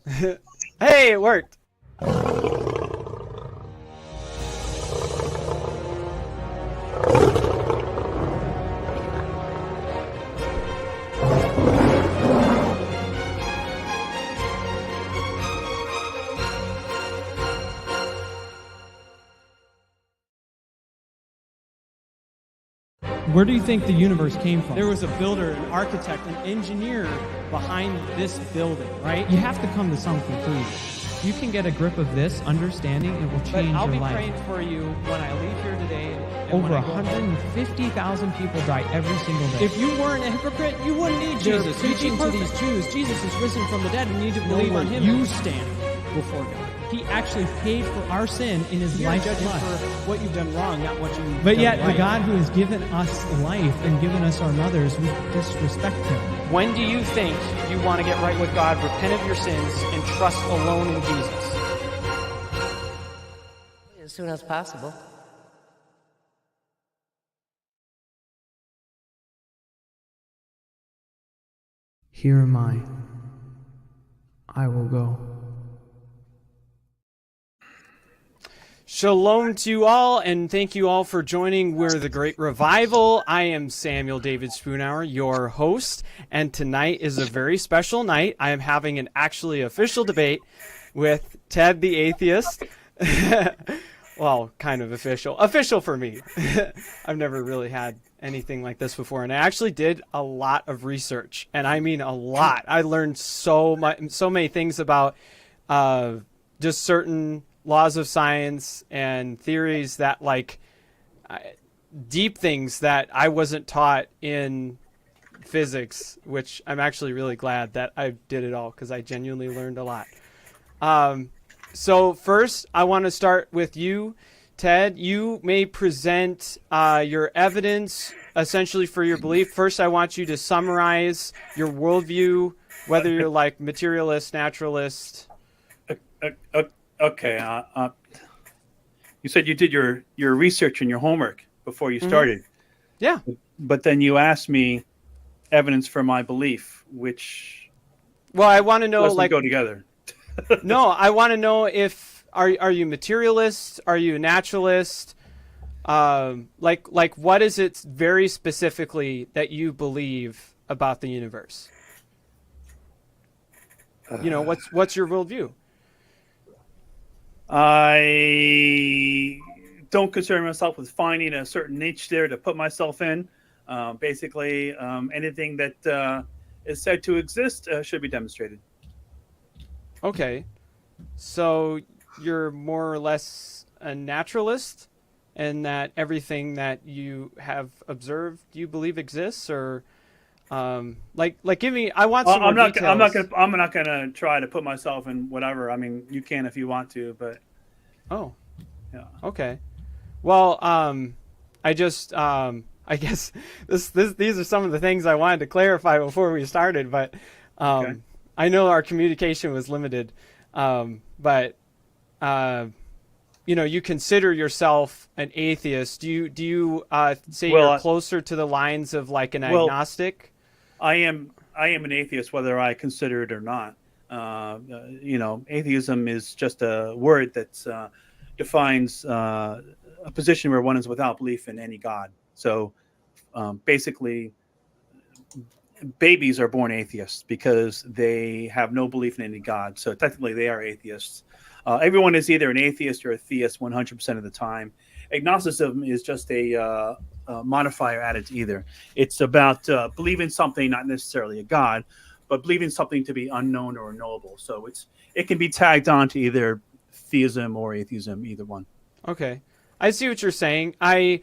Hey, it worked. Where do you think the universe came from? There was a builder, an architect, an engineer behind this building, right? You have to come to some conclusion. You can get a grip of this understanding, it will But change I'll your be life. praying for you when I leave here today. And Over when I go home. 150,000 people die every single day. If you weren't a hypocrite, you wouldn't need They're Jesus. You'd preaching be to perfect. these Jews, Jesus is risen from the dead, and you need to No, believe on where him. you stand before God. He actually paid for our sin in his You're life's judging blood. for what you've done wrong, not what you've But done yet, right. the God who has given us life and given us our mothers, we disrespect him. When do you think you want to get right with God, repent of your sins, and trust alone in Jesus? As soon as possible. Here am I will go. Shalom to you all, and thank you all for joining We're the Great Revival. I am Samuel David Spoonhour, your host, and tonight is a very special night. I am having an actually official debate with Ted the Atheist. Well, kind of official. Official for me. I've never really had anything like this before, and I actually did a lot of research, and I mean a lot. I learned so many things about just certain laws of science and theories that deep things that I wasn't taught in physics, which I'm actually really glad that I did it all because I genuinely learned a lot. So first, I want to start with you, Ted. You may present your evidence essentially for your belief. First, I want you to summarize your worldview, whether you're like materialist, naturalist. Okay. You said you did your research and your homework before you started. Yeah. But then you asked me evidence for my belief, which Well, I want to know doesn't like go together. No, I want to know if are you materialist? Are you a naturalist? Like what is it very specifically that you believe about the universe? What's your worldview? I don't concern myself with finding a certain niche there to put myself in. Basically, anything that is said to exist should be demonstrated. Okay, so you're more or less a naturalist, and that everything that you have observed you believe exists, or give me. I want some more details. I'm not gonna try to put myself in whatever. I mean, you can if you want to, but Oh, yeah. okay. Well, I guess these are some of the things I wanted to clarify before we started, but Okay. I know our communication was limited. But you consider yourself an atheist. Do you say you're closer to the lines of like an agnostic? I am an atheist, whether I consider it or not. Atheism is just a word that defines a position where one is without belief in any God. So basically, babies are born atheists because they have no belief in any God. So technically, they are atheists. Everyone is either an atheist or a theist 100% of the time. Agnosticism is just a modifier added to either. It's about believing something, not necessarily a God, but believing something to be unknown or unknowable. So it can be tagged on to either theism or atheism, either one. Okay, I see what you're saying. I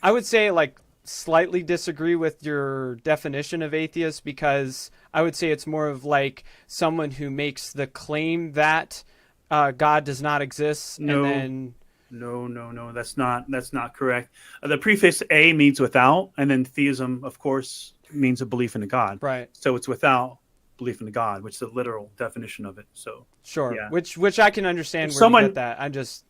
would say like slightly disagree with your definition of atheist, because I would say it's more of like someone who makes the claim that God does not exist. No. And then No, that's not correct. The prefix a means without, and then theism, of course, means a belief in a God. Right. So it's without belief in a God, which is the literal definition of it. So sure, yeah. which I can understand If where you get that.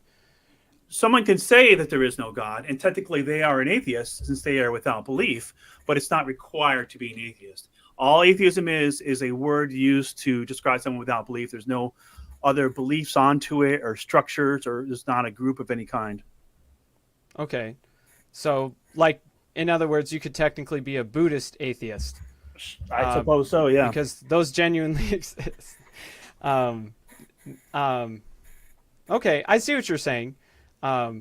Someone can say that there is no God, and technically they are an atheist since they are without belief, but it's not required to be an atheist. All atheism is a word used to describe someone without belief. There's no other beliefs onto it or structures, or it's not a group of any kind. Okay. So, like, in other words, you could technically be a Buddhist atheist. I suppose so, yeah. Because those genuinely exist. Okay, I see what you're saying. Yeah,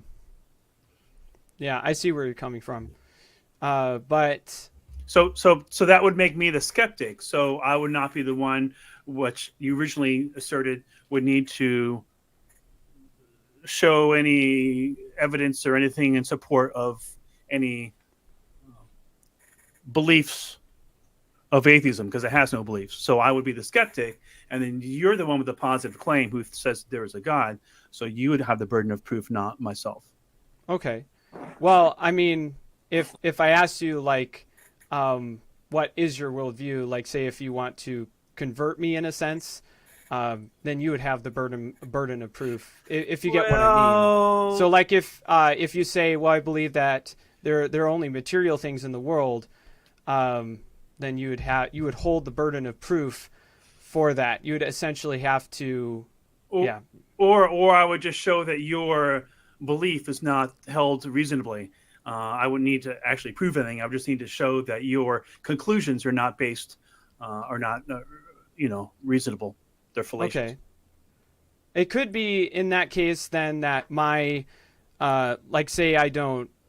I see where you're coming from. But So that would make me the skeptic. So I would not be the one which you originally asserted would need to show any evidence or anything in support of any beliefs of atheism, because it has no beliefs. So I would be the skeptic, and then you're the one with the positive claim who says there is a God. So you would have the burden of proof, not myself. okay. Well, I mean, if I asked you, like, what is your worldview, like, say if you want to convert me in a sense, then you would have the burden of proof, if you get what I mean. So, like, if you say, well, I believe that there are only material things in the world, then you would hold the burden of proof for that. You would essentially have to, or I would just show that your belief is not held reasonably. I wouldn't need to actually prove anything. I would just need to show that your conclusions are not based, are not, reasonable. They're fallacious. Okay. It could be in that case then that my, like, say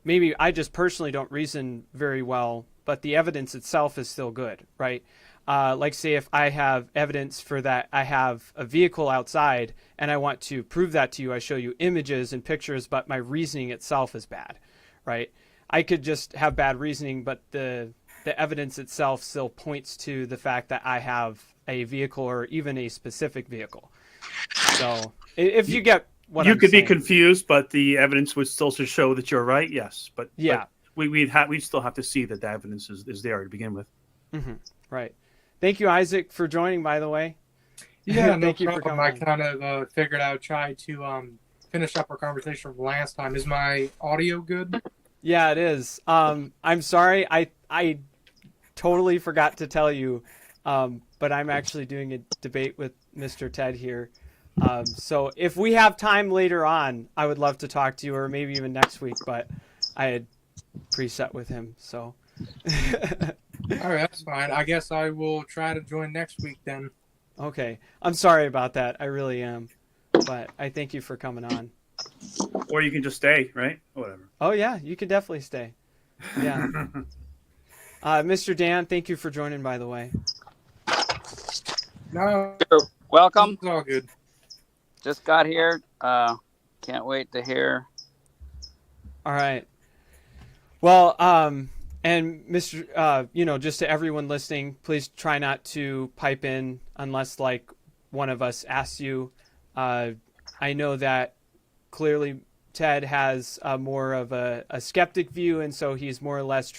maybe I just personally don't reason very well, but the evidence itself is still good, right? Like, say if I have evidence for that, I have a vehicle outside and I want to prove that to you, I show you images and pictures, but my reasoning itself is bad, right? I could just have bad reasoning, but the evidence itself still points to the fact that I have a vehicle or even a specific vehicle. So if you get what you I'm could saying. be confused, but the evidence would still show that you're right. Yes, but yeah, but we'd still have to see that the evidence is there to begin with. Mm-hmm. Right. Thank you, Isaac, for joining, by the way. Yeah, no Thank you for problem. coming. I kind of figured I would try to finish up our conversation from last time. Is my audio good? Yeah, it is. I'm sorry. I totally forgot to tell you, but I'm actually doing a debate with Mr. Ted here. So if we have time later on, I would love to talk to you, or maybe even next week, but I had preset with him, so. All right, that's fine. I guess I will try to join next week then. Okay. I'm sorry about that. I really am. But I thank you for coming on. Or you can just stay, right? Whatever. Oh, yeah. You can definitely stay. Yeah. Mr. Dan, thank you for joining, by the way. No, Welcome. it's all good. Just got here. Can't wait to hear. All right. Well, and Mr. Just to everyone listening, please try not to pipe in unless, like, one of us asks you. I know that clearly Ted has more of a skeptic view, and so he's more or less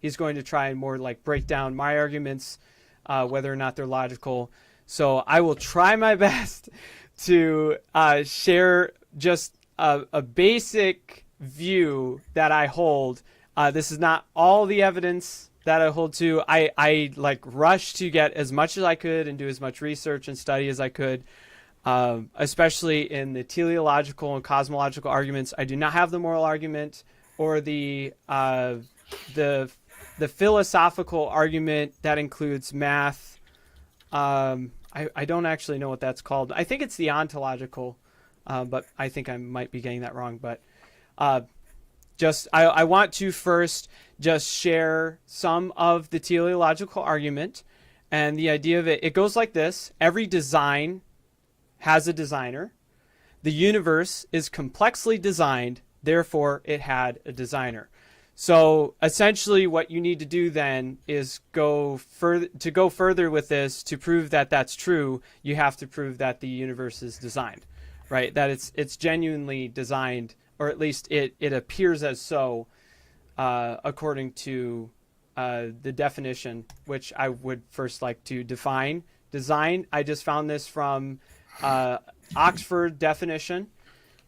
he's going to try and more like break down my arguments, whether or not they're logical. So I will try my best to share just a basic view that I hold. This is not all the evidence that I hold to. I like rush to get as much as I could and do as much research and study as I could, especially in the teleological and cosmological arguments. I do not have the moral argument or the philosophical argument that includes math. I don't actually know what that's called. I think it's the ontological, but I think I might be getting that wrong. But I want to first just share some of the teleological argument, and the idea of it goes like this. Every design has a designer. The universe is complexly designed, therefore it had a designer. So essentially what you need to do then is go further with this. To prove that that's true, you have to prove that the universe is designed, right? That it's genuinely designed, or at least it appears as so, according to the definition, which I would first like to define. Design, I just found this from Oxford definition.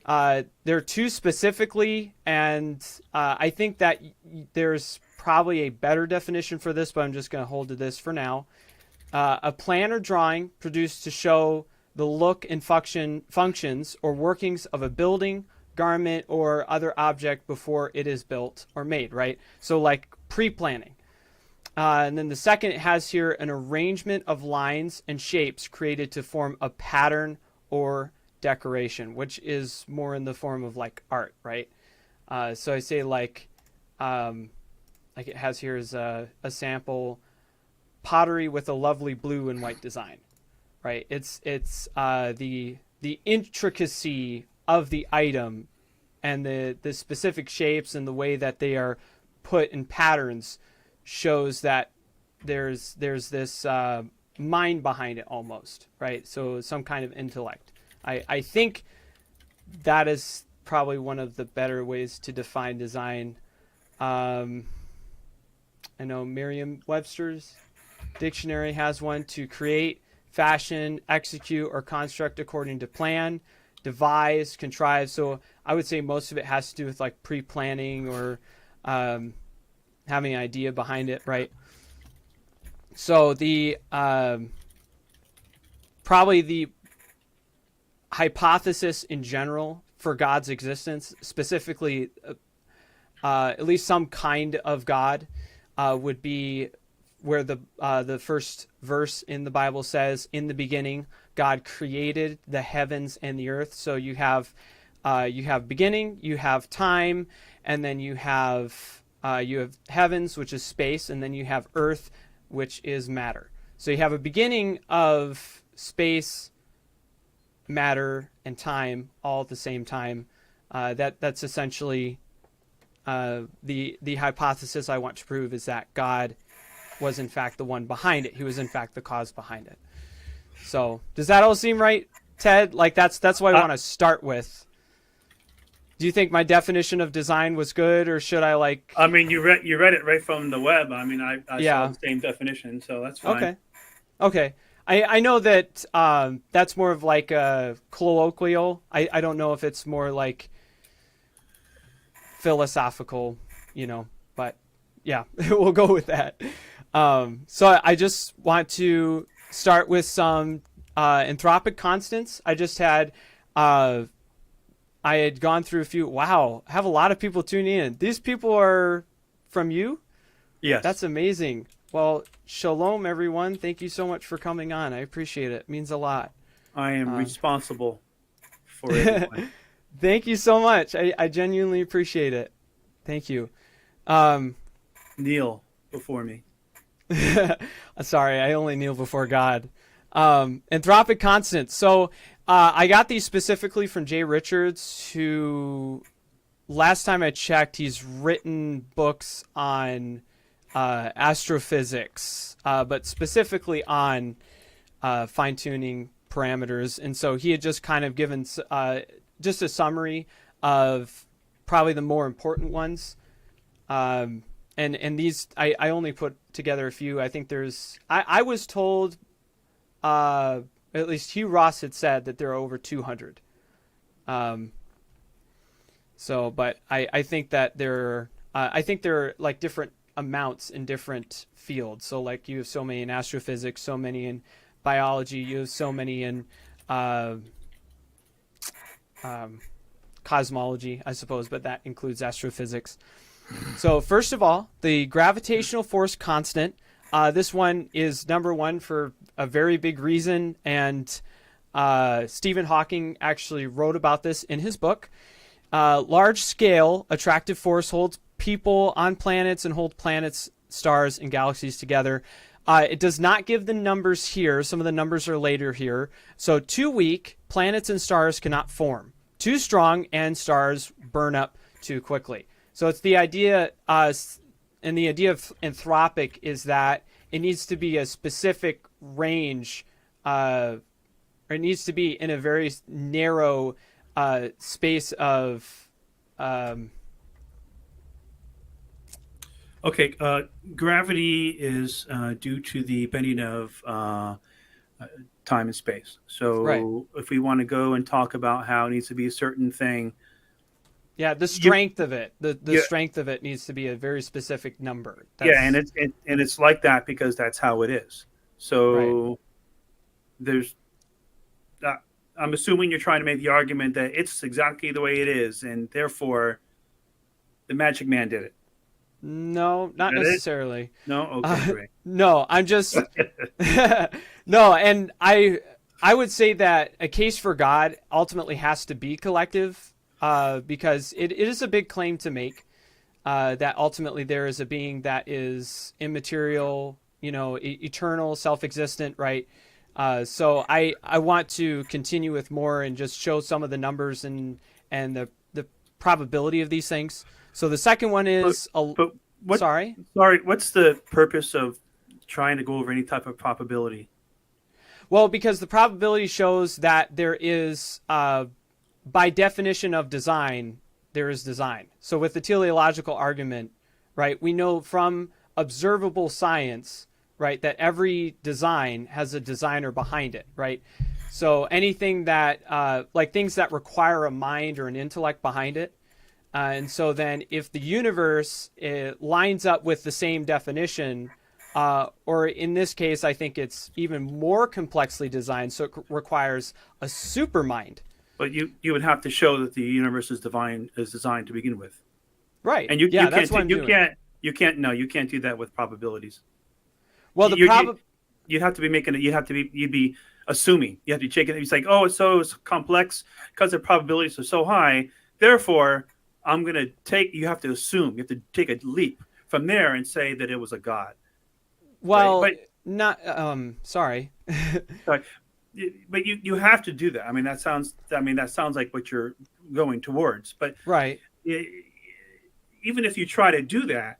There are two specifically, and I think that there's probably a better definition for this, but I'm just going to hold to this for now. A plan or drawing produced to show the look and functions or workings of a building, garment, or other object before it is built or made, right? So like pre-planning. And then the second, it has here an arrangement of lines and shapes created to form a pattern or decoration, which is more in the form of like art, right? So I say like it has here is a sample pottery with a lovely blue and white design, right? It's the intricacy of the item and the specific shapes and the way that they are put in patterns shows that there's this mind behind it almost, right? So some kind of intellect. I think that is probably one of the better ways to define design. I know Merriam-Webster's dictionary has one: to create, fashion, execute, or construct according to plan, devise, contrive. So I would say most of it has to do with like pre-planning or having an idea behind it, right? So the probably the hypothesis in general for God's existence, specifically at least some kind of God, would be where the first verse in the Bible says, "In the beginning, God created the heavens and the earth." So you have beginning, you have time, and then you have heavens, which is space, and then you have earth, which is matter. So you have a beginning of space, matter, and time all at the same time. That's essentially the hypothesis I want to prove, is that God was in fact the one behind it. He was in fact the cause behind it. So does that all seem right, Ted? Like that's what I want to start with. Do you think my definition of design was good, or should I like? I mean, you read it right from the web. I mean, I saw the same definition, so that's fine. Okay. I know that that's more of like a colloquial. I don't know if it's more like philosophical, but yeah, we'll go with that. So I just want to start with some anthropic constants. I had gone through a few. Wow, I have a lot of people tuning in. These people are from you? Yes. That's amazing. Well, shalom, everyone. Thank you so much for coming on. I appreciate it. It means a lot. I am responsible for everyone. Thank you so much. I genuinely appreciate it. Thank you. Kneel before me. Sorry, I only kneel before God. Anthropic constants. So I got these specifically from Jay Richards, who last time I checked, he's written books on astrophysics, but specifically on fine-tuning parameters. And so he had just kind of given just a summary of probably the more important ones. And these, I only put together a few. I think I was told, at least Hugh Ross had said that there are over 200. But I think that there are like different amounts in different fields. So like you have so many in astrophysics, so many in biology, you have so many in cosmology, I suppose, but that includes astrophysics. So first of all, the gravitational force constant. This one is number one for a very big reason, and Stephen Hawking actually wrote about this in his book. Large-scale attractive force holds people on planets and hold planets, stars, and galaxies together. It does not give the numbers here. Some of the numbers are later here. So too weak, planets and stars cannot form. Too strong, and stars burn up too quickly. So it's the idea, and the idea of anthropic is that it needs to be a specific range, or it needs to be in a very narrow space of. Okay, gravity is due to the bending of time and space. So Right. if we want to go and talk about how it needs to be a certain thing, Yeah, the strength of it, the strength of it needs to be a very specific number. And it's like that because that's how it is. So there's, I'm assuming you're trying to make the argument that it's exactly the way it is, and therefore the Magic Man did it. No, not necessarily. No, okay, great. No, I'm just no, and I would say that a case for God ultimately has to be collective, because it is a big claim to make, that ultimately there is a being that is immaterial, eternal, self-existent, right? So I want to continue with more and just show some of the numbers and the probability of these things. So the second one is sorry, what's the purpose of trying to go over any type of probability? Well, because the probability shows that there is, by definition of design, there is design. So with the teleological argument, right, we know from observable science, right, that every design has a designer behind it, right? So anything that, like things that require a mind or an intellect behind it. And so then if the universe lines up with the same definition, or in this case, I think it's even more complexly designed, so it requires a supermind. But you would have to show that the universe is designed to begin with. Right. And you can't do that with probabilities. Well, you'd have to be making it. You'd be assuming. You have to check it. It's like, oh, it's so complex because the probabilities are so high. Therefore, I'm going to take. You have to assume. You have to take a leap from there and say that it was a god. Well, right? not. Sorry. Sorry. But you have to do that. I mean, that sounds like what you're going towards. But right. Even if you try to do that,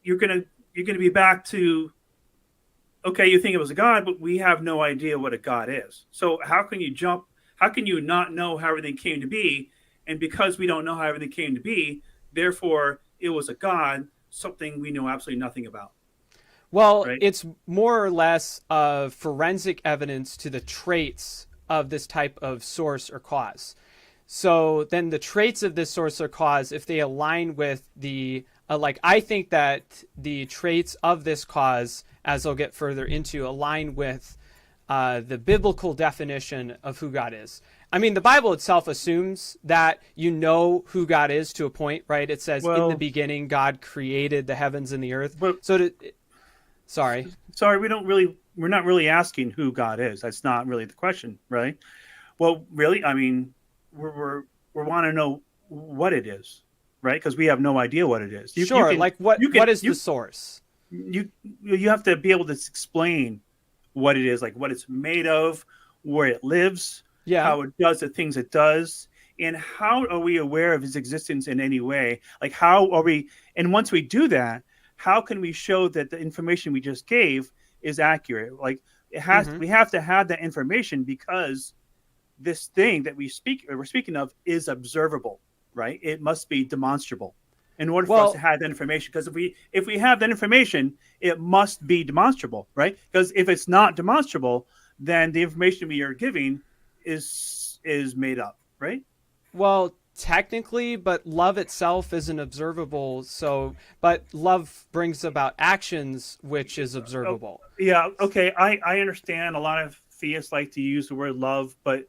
you're gonna be back to, okay, you think it was a god, but we have no idea what a god is. So how can you jump? How can you not know how everything came to be? And because we don't know how everything came to be, therefore it was a god, something we know absolutely nothing about. Well, right? It's more or less forensic evidence to the traits of this type of source or cause. So then the traits of this source or cause, if they align with the, I think that the traits of this cause, as I'll get further into, align with the biblical definition of who God is. I mean, the Bible itself assumes that you know who God is to a point, right? It says, in the beginning, God created the heavens and the earth. Sorry, we're not really asking who God is. That's not really the question, right? Well, really, I mean, we want to know what it is, right? Because we have no idea what it is. What is the source? You have to be able to explain what it is, like what it's made of, where it lives, how it does the things it does, and how are we aware of its existence in any way? Like how are we? And once we do that, how can we show that the information we just gave is accurate? Like it has, we have to have that information because this thing that we're speaking of is observable, right? It must be demonstrable in order for us to have that information. Because if we have that information, it must be demonstrable, right? Because if it's not demonstrable, then the information we are giving is made up, right? Well, technically, but love itself isn't observable. But love brings about actions, which is observable. Yeah. Okay. I understand a lot of theists like to use the word love, but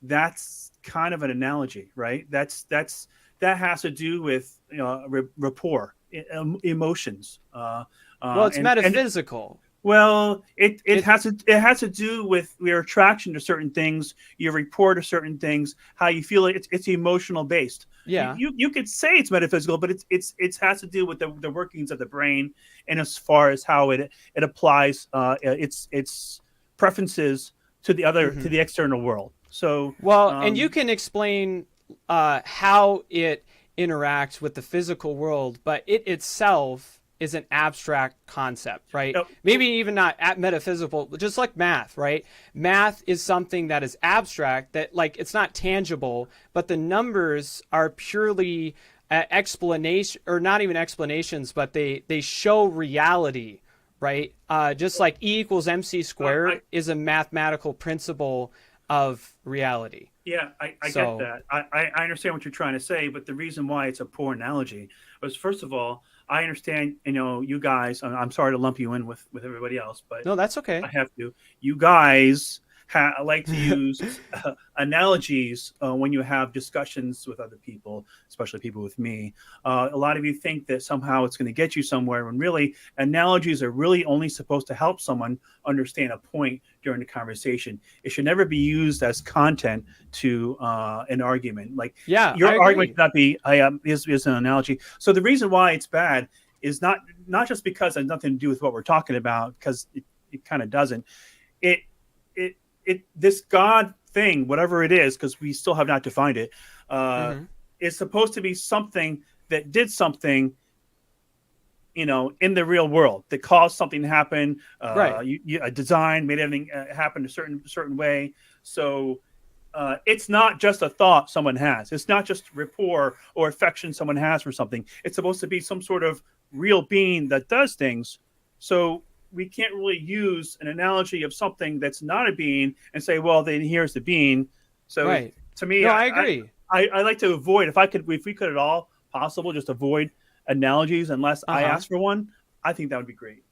that's kind of an analogy, right? That has to do with rapport, emotions. Well, it's metaphysical. It has to do with your attraction to certain things, your rapport to certain things, how you feel. It's emotional based. Yeah, you could say it's metaphysical, but it has to do with the workings of the brain, and as far as how it applies its preferences to the other to the external world. So and you can explain how it interacts with the physical world, but it itself is an abstract concept, right? Maybe even not metaphysical, just like math, right? Math is something that is abstract, that it's not tangible, but the numbers are purely explanation, or not even explanations, but they show reality, right? Just like E equals MC squared is a mathematical principle of reality. Yeah, I So- get that. I understand what you're trying to say, but the reason why it's a poor analogy was, first of all, I understand, you guys, I'm sorry to lump you in with everybody else, but No, that's okay. I have to. You guys like to use analogies when you have discussions with other people, especially people with me. A lot of you think that somehow it's going to get you somewhere, when really analogies are really only supposed to help someone understand a point during the conversation. It should never be used as content to an argument. Like, Yeah, I your agree. argument cannot be is an analogy. So the reason why it's bad is not just because it has nothing to do with what we're talking about, because it kind of doesn't. This God thing, whatever it is, because we still have not defined it, is supposed to be something that did something, in the real world, that caused something to happen. Right. A design made everything happen a certain way. So it's not just a thought someone has. It's not just rapport or affection someone has for something. It's supposed to be some sort of real being that does things. So we can't really use an analogy of something that's not a being and say, well, then here's the being. So Right. to me, No, I agree. I like to avoid, if we could at all possible, just avoid analogies unless I ask for one. I think that would be great.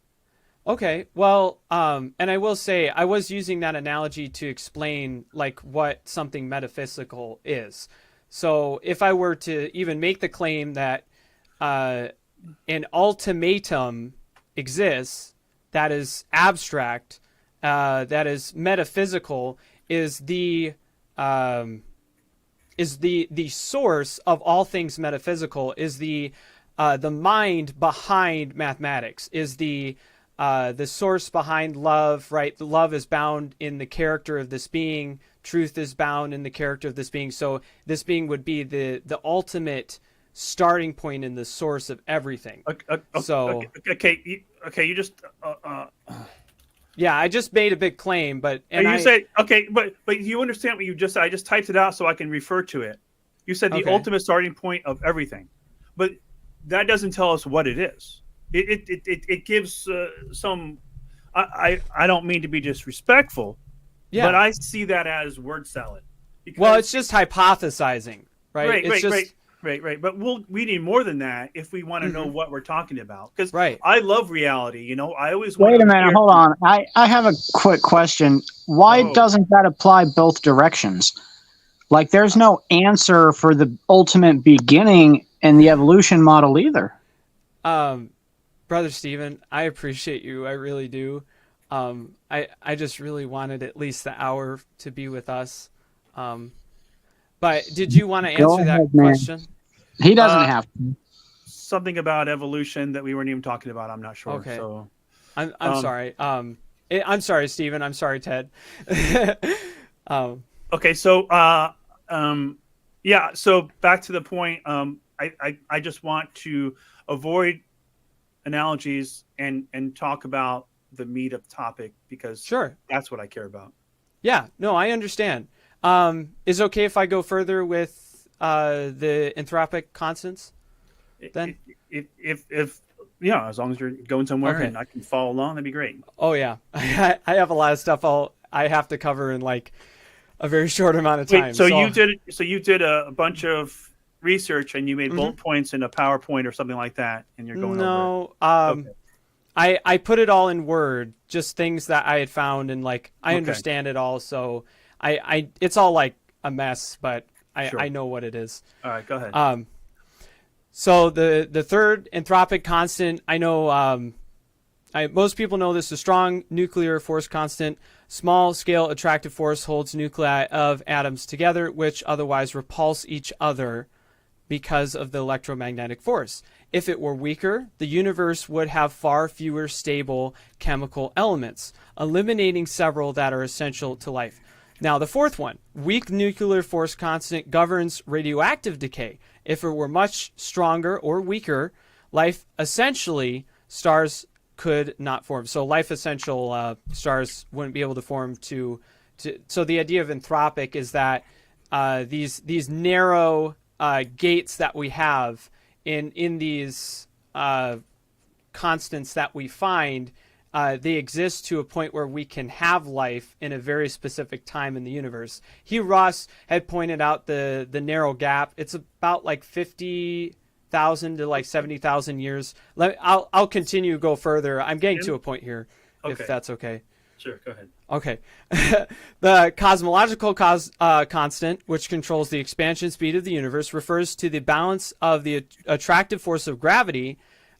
Okay. Well, and I will say I was using that analogy to explain like what something metaphysical is. So if I were to even make the claim that an ultimatum exists that is abstract, that is metaphysical, is the source of all things metaphysical, is the mind behind mathematics, is the source behind love, right? The love is bound in the character of this being. Truth is bound in the character of this being. So this being would be the ultimate starting point and the source of everything. You just yeah, I just made a big claim, but but you understand what you just said. I just typed it out so I can refer to it. You said the ultimate starting point of everything, but that doesn't tell us what it is. It gives some. I don't mean to be disrespectful, but I see that as word salad. Well, it's just hypothesizing, right? Right. But we need more than that if we want to know what we're talking about. Because right. I love reality. I always wait a minute. Hold on. I have a quick question. Why doesn't that apply both directions? Like, there's no answer for the ultimate beginning in the evolution model either. Brother Stephen, I appreciate you. I really do. I just really wanted at least the hour to be with us. But did you want to answer that question? He doesn't have to. Something about evolution that we weren't even talking about. I'm not sure. Okay. So I'm sorry. I'm sorry, Stephen. I'm sorry, Ted. Okay. So So back to the point. I just want to avoid analogies and talk about the meat of the topic, because that's what I care about. Yeah. No, I understand. Is it okay if I go further with the anthropic constants? Then, if as long as you're going somewhere and I can follow along, that'd be great. Oh yeah, I have a lot of stuff I have to cover in like a very short amount of time. Wait, so you did a bunch of research and you made bullet points in a PowerPoint or something like that, and you're going over it. I put it all in Word, just things that I had found, and like I understand it all, so I it's all like a mess, but I know what it is. All right, go ahead. So the third anthropic constant, I know most people know this, a strong nuclear force constant. Small scale attractive force holds nuclei of atoms together, which otherwise repulse each other because of the electromagnetic force. If it were weaker, the universe would have far fewer stable chemical elements, eliminating several that are essential to life. Now, the fourth one, weak nuclear force constant governs radioactive decay. If it were much stronger or weaker, life essentially stars could not form. So life essential stars wouldn't be able to form so the idea of anthropic is that these narrow gates that we have in these constants that we find, they exist to a point where we can have life in a very specific time in the universe. Hugh Ross had pointed out the narrow gap. It's about like 50,000 to like 70,000 years. I'll continue to go further. I'm getting to a point here, if that's okay. Sure, go ahead. Okay. The cosmological constant, which controls the expansion speed of the universe, refers to the balance of the attractive force of gravity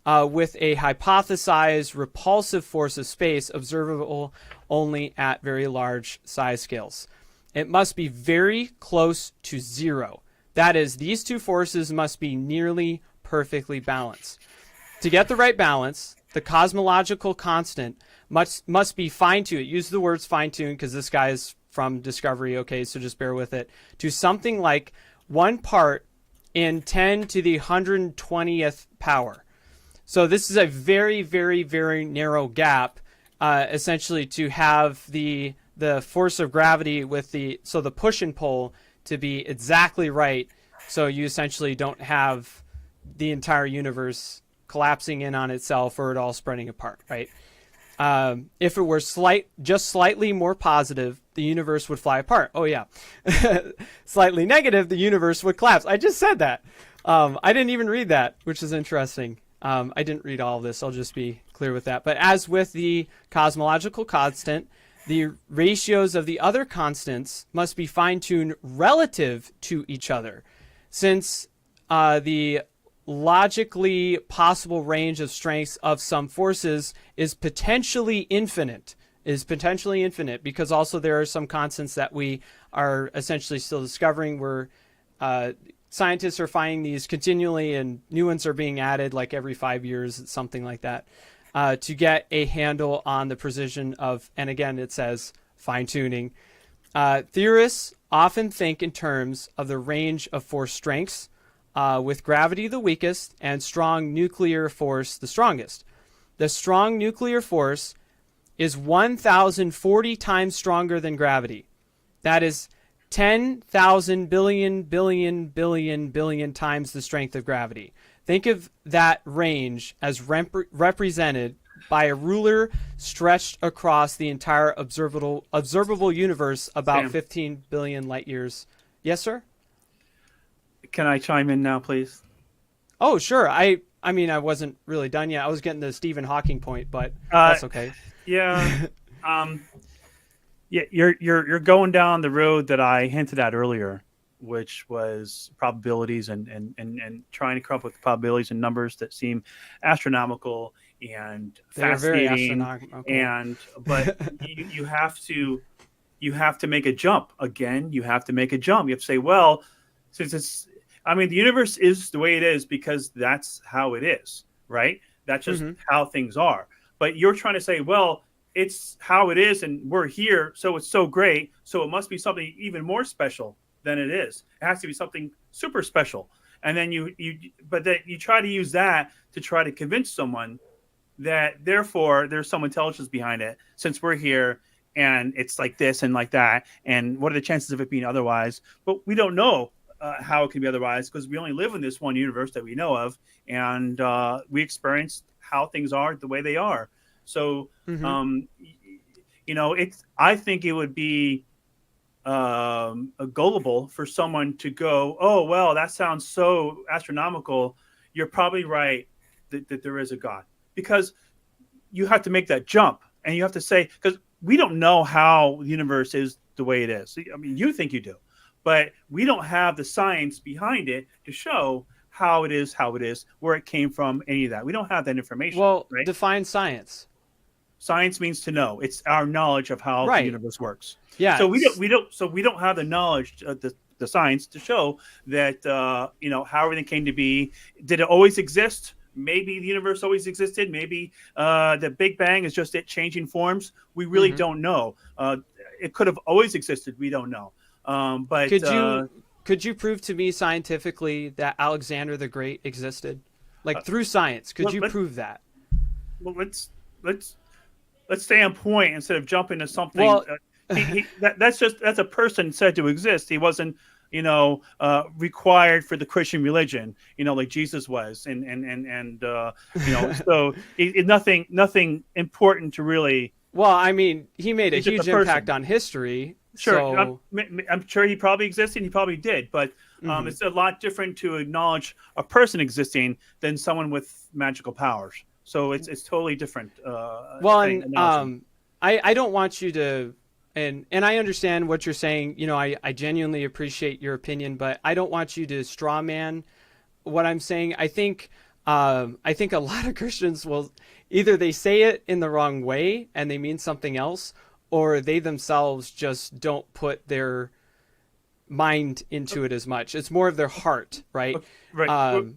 with a hypothesized repulsive force of space observable only at very large size scales. It must be very close to zero. That is, these two forces must be nearly perfectly balanced. To get the right balance, the cosmological constant must be fine-tuned. Use the words fine-tuned because this guy is from Discovery, okay, so just bear with it. To something like 1 part in 10 to the 120th power. So this is a very, very, very narrow gap, essentially, to have the force of gravity with the push and pull to be exactly right. So you essentially don't have the entire universe collapsing in on itself or it all spreading apart, right? If it were just slightly more positive, the universe would fly apart. Oh yeah. Slightly negative, the universe would collapse. I just said that. I didn't even read that, which is interesting. I didn't read all of this. I'll just be clear with that. But as with the cosmological constant, the ratios of the other constants must be fine-tuned relative to each other, since the logically possible range of strengths of some forces is potentially infinite because also there are some constants that we are essentially still discovering where scientists are finding these continually and new ones are being added like every 5 years, something like that, to get a handle on the precision of, and again it says fine-tuning. Theorists often think in terms of the range of force strengths, with gravity the weakest and strong nuclear force the strongest. The strong nuclear force is 1,040 times stronger than gravity. That is 10,000 billion times the strength of gravity. Think of that range as represented by a ruler stretched across the entire observable universe about Sam. 15 billion light years. Yes, sir? Can I chime in now, please? Oh, sure. I mean, I wasn't really done yet. I was getting the Stephen Hawking point, but that's okay. Yeah. Yeah, you're going down the road that I hinted at earlier, which was probabilities and trying to come up with probabilities and numbers that seem astronomical and fascinating. But you have to make a jump. Again, you have to make a jump. You have to say, well, since the universe is the way it is because that's how it is, right? That's just how things are. But you're trying to say, well, it's how it is and we're here, so it's so great, so it must be something even more special than it is. It has to be something super special. And then you try to use that to try to convince someone that therefore there's some intelligence behind it since we're here and it's like this and like that. And what are the chances of it being otherwise? But we don't know how it can be otherwise because we only live in this one universe that we know of, and we experience how things are the way they are. So, I think it would be gullible for someone to go, oh, well, that sounds so astronomical. You're probably right that there is a God, because you have to make that jump and you have to say, because we don't know how the universe is the way it is. I mean, you think you do, but we don't have the science behind it to show how it is, where it came from, any of that. We don't have that information. Well, right? Define science. Science means to know. It's our knowledge of how the universe works. Yeah. So we don't have the knowledge, the science to show that how everything came to be. Did it always exist? Maybe the universe always existed. Maybe the Big Bang is just it changing forms. We really don't know. It could have always existed. We don't know. But could you prove to me scientifically that Alexander the Great existed, like through science? Could you prove that? Well, let's stay on point instead of jumping to something. Well, that's a person said to exist. He wasn't required for the Christian religion, like Jesus was, and so nothing important to really. Well, I mean, he made a He's just huge a person. impact on history. Sure, So, I'm sure he probably existed. He probably did, but it's a lot different to acknowledge a person existing than someone with magical powers. So it's totally different. well, and I don't want you to, and I understand what you're saying. I genuinely appreciate your opinion, but I don't want you to straw man what I'm saying. I think a lot of Christians will either they say it in the wrong way and they mean something else, or they themselves just don't put their mind into it as much. It's more of their heart, right? Right.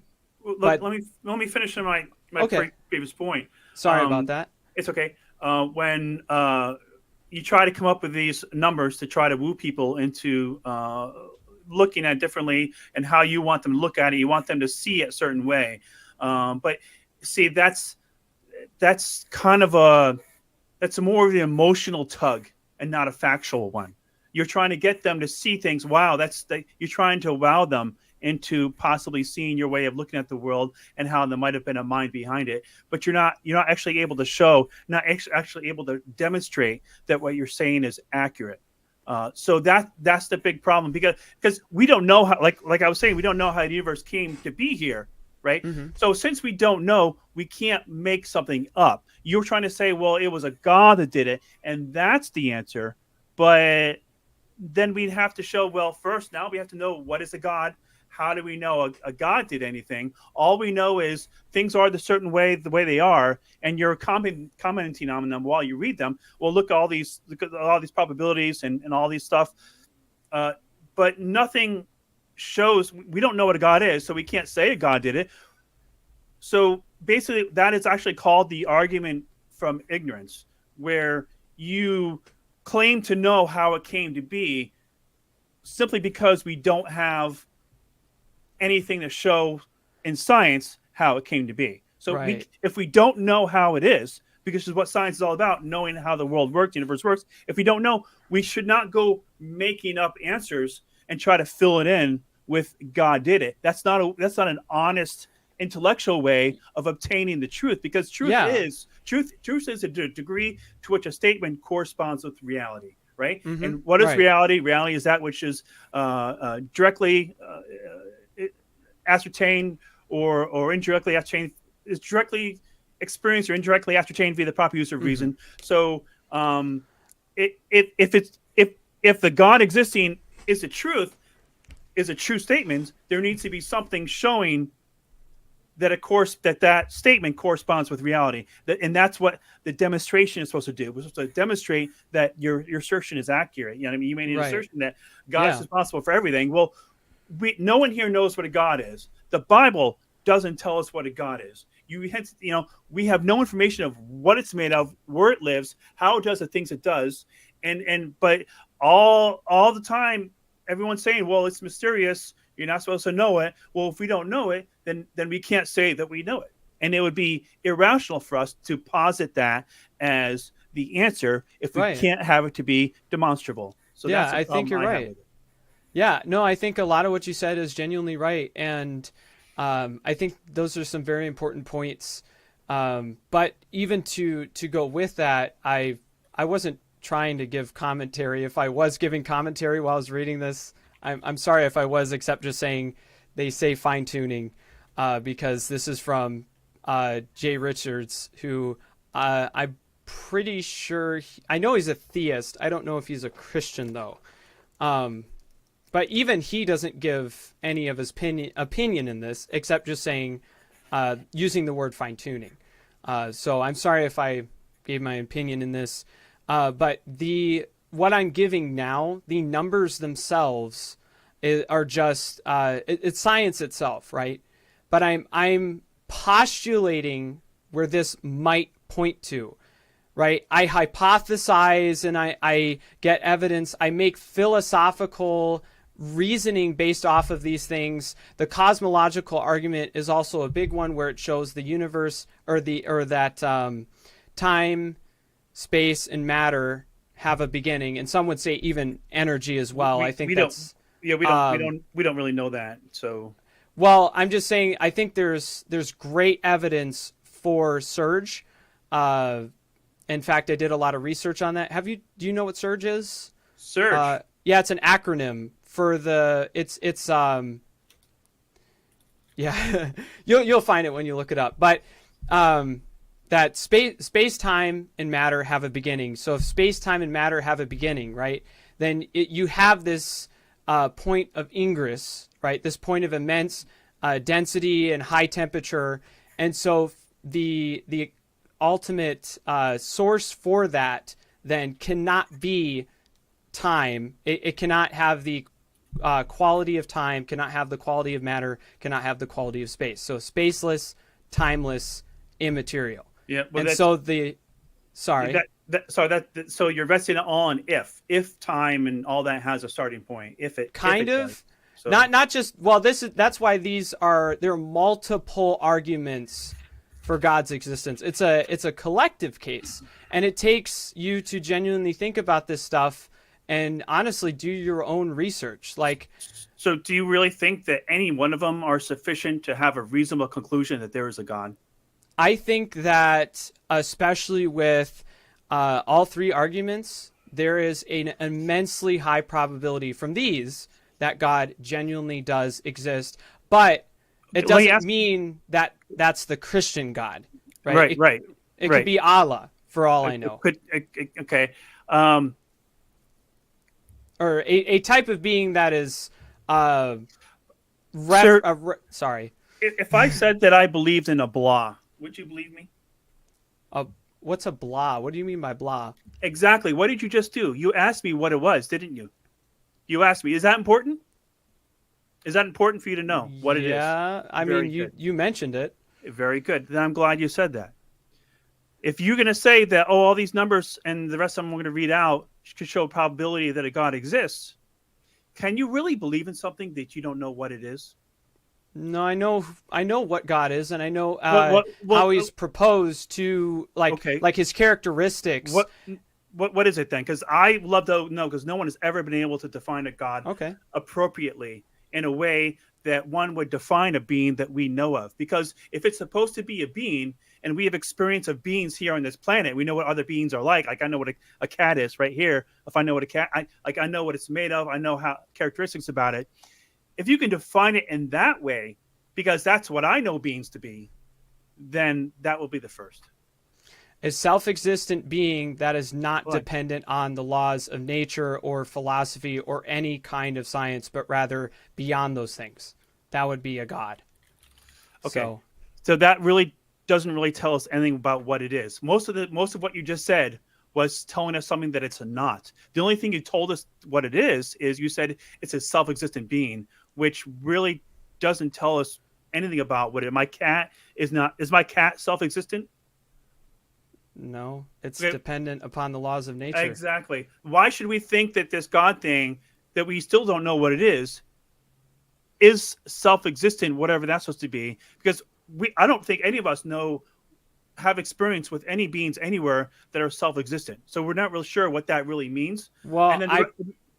But let me finish my Okay. previous point. Sorry about that. It's okay. When you try to come up with these numbers to try to woo people into looking at it differently and how you want them to look at it, you want them to see it a certain way. But see, that's kind of that's more of the emotional tug and not a factual one. You're trying to get them to see things. Wow, you're trying to wow them into possibly seeing your way of looking at the world and how there might have been a mind behind it. But you're not actually able to show, not actually able to demonstrate that what you're saying is accurate. So that's the big problem because we don't know how, like I was saying, we don't know how the universe came to be here. Right. So since we don't know, we can't make something up. You're trying to say, well, it was a God that did it, and that's the answer. But then we'd have to show, well, first, now we have to know what is a God. How do we know a God did anything? All we know is things are the certain way, the way they are, and you're commenting on them while you read them. Well, look at all these probabilities and all these stuff. But nothing shows. We don't know what a God is, so we can't say a God did it. So basically, that is actually called the argument from ignorance, where you claim to know how it came to be simply because we don't have anything to show in science how it came to be. So Right. if we don't know how it is, because this is what science is all about, knowing how the world works, the universe works. If we don't know, we should not go making up answers and try to fill it in with God did it. That's not an honest intellectual way of obtaining the truth, because truth is a degree to which a statement corresponds with reality, right? And what is Right. reality? Reality is that which is directly ascertained or indirectly ascertained, is directly experienced or indirectly ascertained via the proper use of reason. So if the God existing is the truth, is a true statement, there needs to be something showing that that statement corresponds with reality. And that's what the demonstration is supposed to do. We're supposed to demonstrate that your assertion is accurate. You know what I mean? You made an assertion that God is responsible for everything. Well, no one here knows what a God is. The Bible doesn't tell us what a God is. We have no information of what it's made of, where it lives, how it does the things it does, but all the time everyone's saying, well, it's mysterious, you're not supposed to know it. Well, if we don't know it, then we can't say that we know it. And it would be irrational for us to posit that as the answer if we can't have it to be demonstrable. So yeah, that's I think you're right. Yeah, no, I think a lot of what you said is genuinely right. And I think those are some very important points. But even to go with that, I wasn't trying to give commentary. If I was giving commentary while I was reading this, I'm sorry if I was, except just saying they say fine tuning, because this is from Jay Richards, who I'm pretty sure I know he's a theist. I don't know if he's a Christian though. But even he doesn't give any of his opinion in this, except just saying, using the word fine tuning. So I'm sorry if I gave my opinion in this. But what I'm giving now, the numbers themselves are just it's science itself, right? But I'm postulating where this might point to, right? I hypothesize and I get evidence. I make philosophical reasoning based off of these things. The cosmological argument is also a big one, where it shows the universe or that time, space, and matter have a beginning, and some would say even energy as well. I think Yeah, we don't really know that. So, Well, I'm just saying, I think there's great evidence for surge. In fact, I did a lot of research on that. Do you know what surge is? Surge. Yeah, it's an acronym for yeah, you'll find it when you look it up. But that space, time, and matter have a beginning. So if space, time, and matter have a beginning, right, then you have this point of ingress, right? This point of immense density and high temperature, and so the ultimate source for that then cannot be time. It cannot have the quality of time, cannot have the quality of matter, cannot have the quality of space. So spaceless, timeless, immaterial. Yeah, well, and so so you're resting it on if time and all that has a starting point. So. Not just, well, that's why there are multiple arguments for God's existence. It's a collective case, and it takes you to genuinely think about this stuff and honestly do your own research. So do you really think that any one of them are sufficient to have a reasonable conclusion that there is a God? I think that especially with all three arguments, there is an immensely high probability from these that God genuinely does exist. But it doesn't mean that that's the Christian God, right? Right. It could be Allah, for all I know. Okay. Or a type of being that is sorry. If I said that I believed in a blah, would you believe me? What's a blah? What do you mean by blah? Exactly. What did you just do? You asked me what it was, didn't you? You asked me. Is that important? Is that important for you to know what it is? Yeah, I mean, you mentioned it. Very good. Then I'm glad you said that. If you're going to say that, all these numbers and the rest of them we're going to read out could show probability that a God exists, can you really believe in something that you don't know what it is? No, I know what God is, and I know how He's proposed to, like His characteristics. What is it then? Because I love to know, because no one has ever been able to define a God appropriately in a way that one would define a being that we know of. Because if it's supposed to be a being, and we have experience of beings here on this planet, we know what other beings are like. Like I know what a cat is right here. If I know what a cat, I know what it's made of. I know how characteristics about it. If you can define it in that way, because that's what I know beings to be, then that will be the first. A self-existent being that is not dependent on the laws of nature or philosophy or any kind of science, but rather beyond those things. That would be a God. Okay. So that really doesn't really tell us anything about what it is. Most of what you just said was telling us something that it's not. The only thing you told us what it is you said it's a self-existent being, which really doesn't tell us anything about what it. My cat is not. Is my cat self-existent? No, it's dependent upon the laws of nature. Exactly. Why should we think that this God thing that we still don't know what it is self-existent, whatever that's supposed to be? Because I don't think any of us have experience with any beings anywhere that are self-existent. So we're not really sure what that really means. Well, and then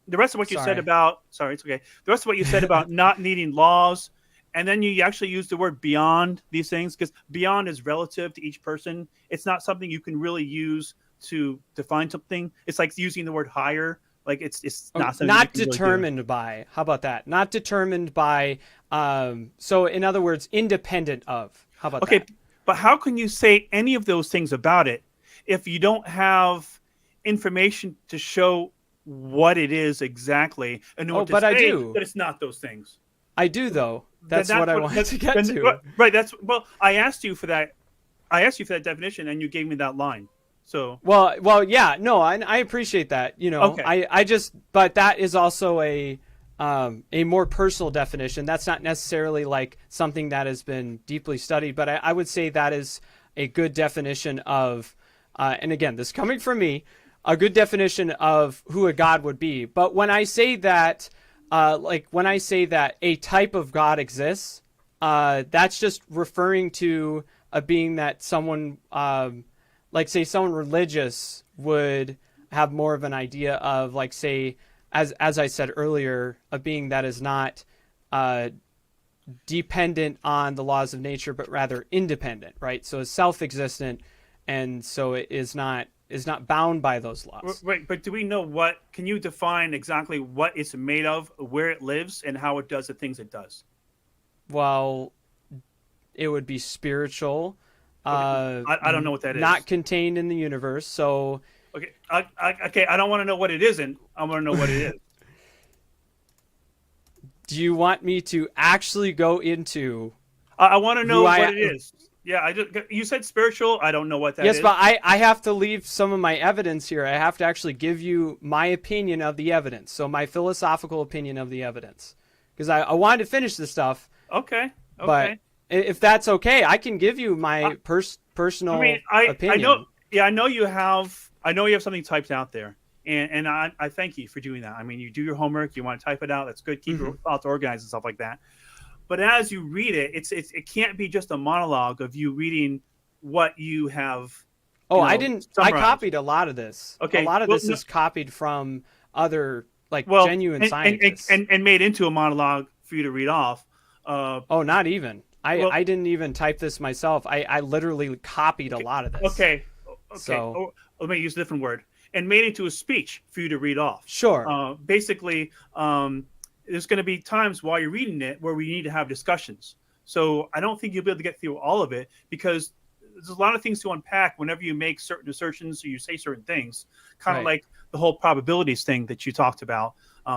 the rest of what you said about, it's okay. The rest of what you said about not needing laws, and then you actually use the word beyond these things, because beyond is relative to each person. It's not something you can really use to define something. It's like using the word higher. Like it's not something not determined really by. How about that? Not determined by. So in other words, independent of. How about that? Okay, but how can you say any of those things about it if you don't have information to show what it is exactly, and to say that it's not those things? I do, though. That's what I wanted to get to. Right. I asked you for that. I asked you for that definition, and you gave me that line. So well, yeah. No, I appreciate that. Okay. But that is also a more personal definition. That's not necessarily like something that has been deeply studied, but I would say that is a good definition of, and again, this coming from me, a good definition of who a God would be. But when I say that, when I say that a type of God exists, that's just referring to a being that someone, say someone religious would have more of an idea of, like, say, as I said earlier, a being that is not dependent on the laws of nature, but rather independent, right? So it's self-existent, and so it is not bound by those laws. Right, but do we know what? Can you define exactly what it's made of, where it lives, and how it does the things it does? Well, it would be spiritual. I don't know what that is. Not contained in the universe. So Okay, okay. I don't want to know what it isn't. I want to know what it is. do you want me to actually go into? I want to know Who what it is. Yeah, you said spiritual. I don't know what that is. Yes, but I have to leave some of my evidence here. I have to actually give you my opinion of the evidence. So my philosophical opinion of the evidence. Because I wanted to finish this stuff. Okay. But if that's okay, I can give you my personal opinion. I know. Yeah, I know you have. I know you have something typed out there, and I thank you for doing that. I mean, you do your homework. You want to type it out. That's good. Keep your thoughts organized and stuff like that. But as you read it, it can't be just a monologue of you reading what you have. Oh, I didn't. I summarized. copied a lot of this. Okay, a lot of this is copied from other genuine scientists and made into a monologue for you to read off. Oh, not even. I didn't even type this myself. I literally copied a lot of this. Okay. So let me use a different word. And made into a speech for you to read off. Sure. Basically, there's going to be times while you're reading it where we need to have discussions. So I don't think you'll be able to get through all of it because there's a lot of things to unpack whenever you make certain assertions or you say certain things, kind of like the whole probabilities thing that you talked about.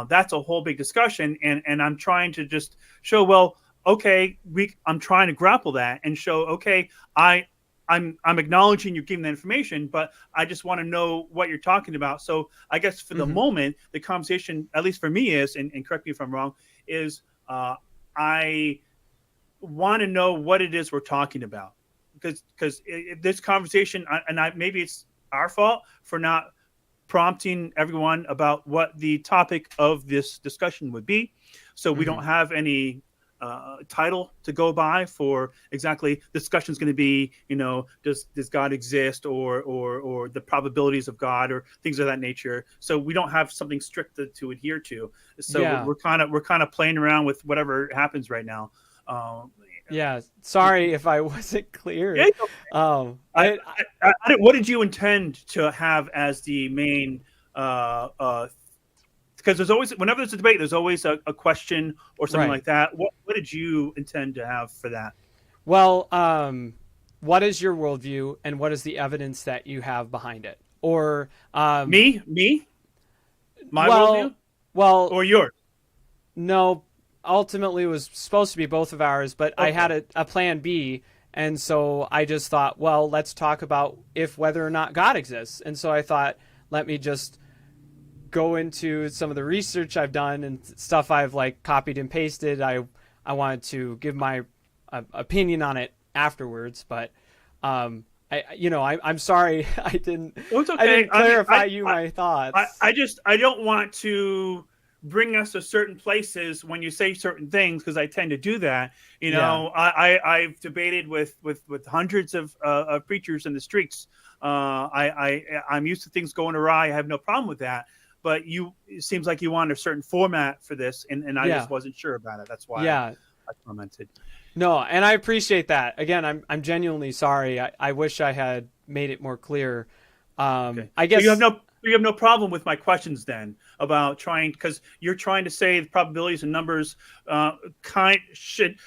That's a whole big discussion. And I'm trying to just show, well, okay, I'm trying to grapple that and show, okay, I'm acknowledging you're giving the information, but I just want to know what you're talking about. So I guess for the moment, the conversation, at least for me, is, and correct me if I'm wrong, is I want to know what it is we're talking about. Because this conversation, maybe it's our fault for not prompting everyone about what the topic of this discussion would be. So we don't have any title to go by for exactly the discussion is going to be, does God exist or the probabilities of God or things of that nature. So we don't have something strict to adhere to. So we're kind of playing around with whatever happens right now. Yeah, sorry if I wasn't clear. Yeah, what did you intend to have as the main? Because there's always, whenever there's a debate, there's always a question or something like that. What did you intend to have for that? Well, what is your worldview, and what is the evidence that you have behind it? Or me, my worldview, or yours? No. Ultimately, it was supposed to be both of ours, but I had a plan B, and so I just thought, well, let's talk about whether or not God exists. And so I thought, let me just go into some of the research I've done and stuff I've copied and pasted. I wanted to give my opinion on it afterwards, but I'm sorry I didn't. It's okay. I didn't clarify my thoughts. I don't want to bring us to certain places when you say certain things, because I tend to do that. I've debated with hundreds of preachers in the streets. I'm used to things going awry. I have no problem with that. But it seems like you want a certain format for this, and I just wasn't sure about it. That's why I commented. No, and I appreciate that. Again, I'm genuinely sorry. I wish I had made it more clear. I guess so you have no problem with my questions then about because you're trying to say the probabilities and numbers should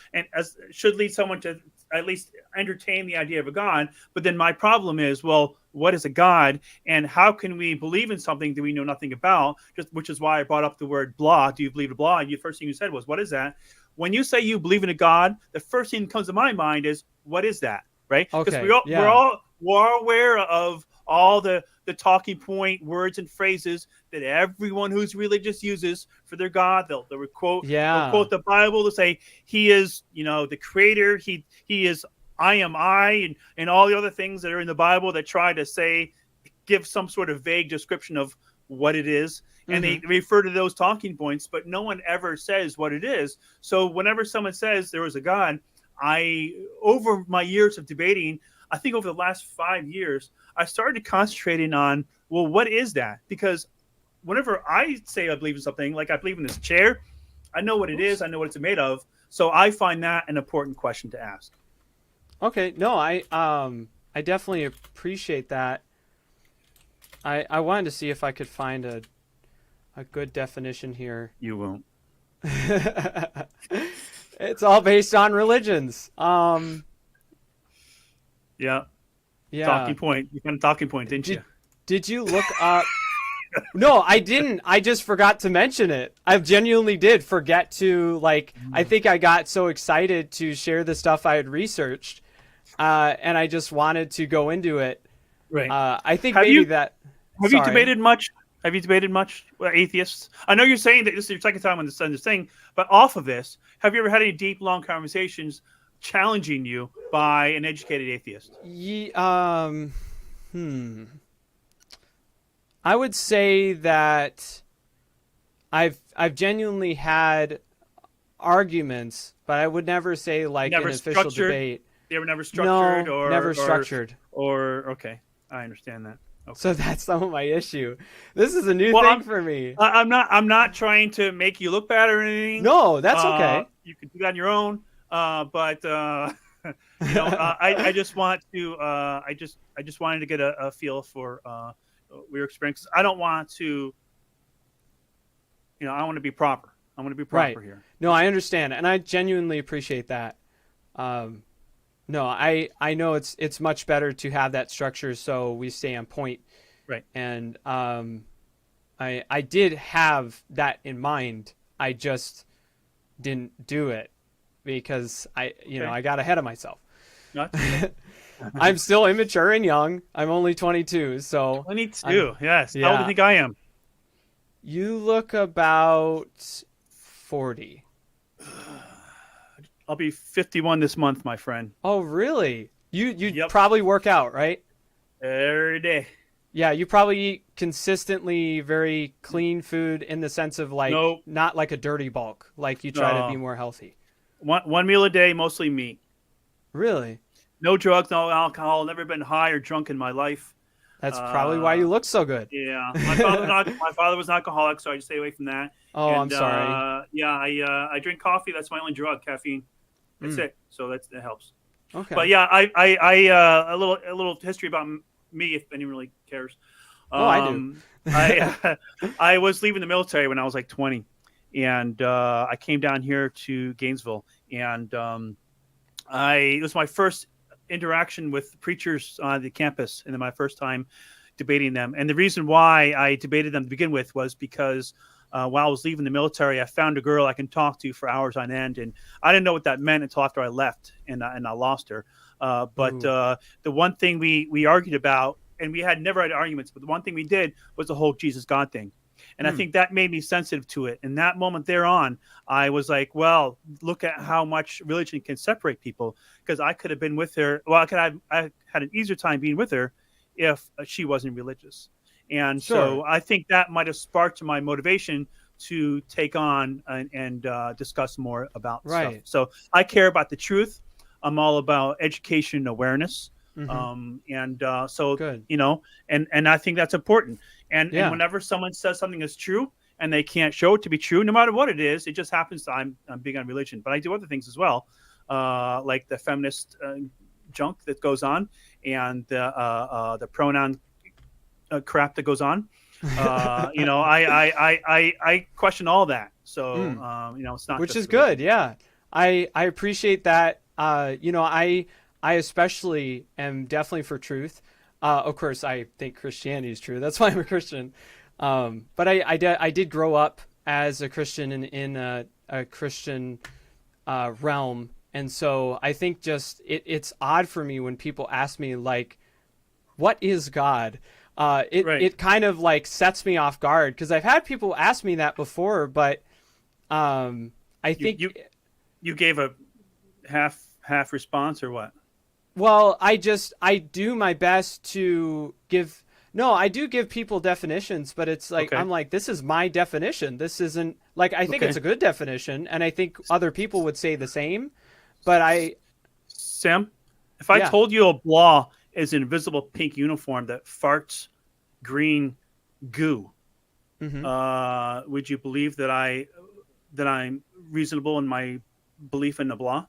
lead someone to at least entertain the idea of a God. But then my problem is, well, what is a God, and how can we believe in something that we know nothing about? Which is why I brought up the word blah. Do you believe in blah? The first thing you said was, what is that? When you say you believe in a God, the first thing that comes to my mind is, what is that? Right? Because we're all aware of all the talking point words and phrases that everyone who's religious uses for their God. They'll quote the Bible to say he is, the creator. He is I am I, and all the other things that are in the Bible that try to give some sort of vague description of what it is. And they refer to those talking points, but no one ever says what it is. So whenever someone says there is a God, over my years of debating, I think over the last 5 years, I started concentrating on, well, what is that? Because whenever I say I believe in something, like I believe in this chair, I know what it is. I know what it's made of. So I find that an important question to ask. Okay, no, I definitely appreciate that. I wanted to see if I could find a good definition here. You won't. It's all based on religions. Yeah. Yeah. Talking point. You got a talking point, didn't you? Did you look up? No, I didn't. I just forgot to mention it. I genuinely did forget to, like, I think I got so excited to share the stuff I had researched, and I just wanted to go into it. Right. I think Have maybe you- that. Have you sorry. debated much? Have you debated much with atheists? I know you're saying that this is your second time on this thing, but off of this, have you ever had any deep, long conversations challenging you by an educated atheist? I would say that I've genuinely had arguments, but I would never say like Never an official structured? debate. They were never structured, No, or never structured. Or okay, I understand that. Okay. So that's some of my issue. This is a new Well, thing for me. I'm not trying to make you look bad or anything. No, that's okay. You can do that on your own. But I just want to. I just wanted to get a feel for your experience. I don't want to. I want to be proper. I want to be proper here. No, I understand, and I genuinely appreciate that. No, I know it's much better to have that structure so we stay on point. Right. And I did have that in mind. I just didn't do it because I got ahead of myself. Not I'm still immature and young. I'm only 22, so 22. Yes. How old do yeah. you think I am? You look about 40. I'll be 51 this month, my friend. Oh, really? You Yep. probably work out, right? Every day. Yeah, you probably eat consistently very clean food in the sense of like Nope. not like a dirty bulk. Like you try to No. be more healthy. One meal a day, mostly meat. Really? No drugs, no alcohol. Never been high or drunk in my life. That's probably why you look so good. Yeah, my father was an alcoholic, so I just stay away from that. Oh, And, I'm sorry. Yeah, I drink coffee. That's my only drug, caffeine. That's it. So that helps. Okay. But yeah, I a little history about me, if anyone really cares. I do. I was leaving the military when I was like 20, and I came down here to Gainesville, and it was my first interaction with preachers on the campus, and then my first time debating them. And the reason why I debated them to begin with was because while I was leaving the military, I found a girl I can talk to for hours on end, and I didn't know what that meant until after I left, and I lost her. But the one thing we argued about, and we had never had arguments, but the one thing we did was the whole Jesus God thing. And I think that made me sensitive to it. And that moment thereon, I was like, well, look at how much religion can separate people. Because I could have been with her. Well, I had an easier time being with her if she wasn't religious. And so I think that might have sparked my motivation to take on and discuss more about stuff. So I care about the truth. I'm all about education and awareness. Mm-hmm. So, Good. and I think that's important. And whenever someone says something is true and they can't show it to be true, no matter what it is, it just happens that I'm big on religion, but I do other things as well. Like the feminist junk that goes on, and the pronoun crap that goes on. I question all that. So it's not. Which just is good. Yeah, I appreciate that. I especially am definitely for truth. Of course, I think Christianity is true. That's why I'm a Christian. But I did grow up as a Christian in a Christian realm. And so I think just it's odd for me when people ask me, like, what is God? It kind of like sets me off guard because I've had people ask me that before, but I think you gave a half response or what? Well, I do my best to give. No, I do give people definitions, but it's like, I'm like, this is my definition. This isn't like, I think it's a good definition, and I think other people would say the same. But Sam, if I told you a blah is an invisible pink uniform that farts green goo, would you believe that I'm reasonable in my belief in the blah?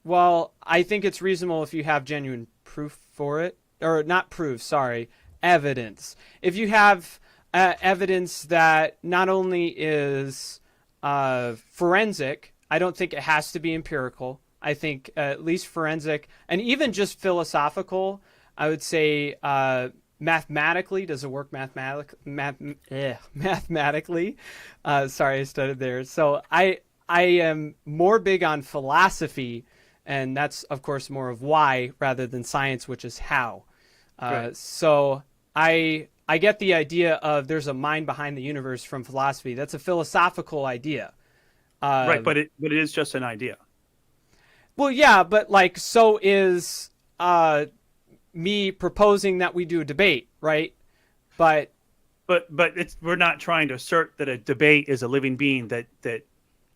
Well, I think it's reasonable if you have genuine proof for it, or not proof, sorry, evidence. If you have evidence that not only is forensic, I don't think it has to be empirical. I think at least forensic and even just philosophical, I would say mathematically, does it work mathematically? Sorry, I stuttered there. So I am more big on philosophy, and that's, of course, more of why rather than science, which is how. Right. So I get the idea of there's a mind behind the universe from philosophy. That's a philosophical idea. Right, but it is just an idea. Well, yeah, but like, so is me proposing that we do a debate, right? But we're not trying to assert that a debate is a living being that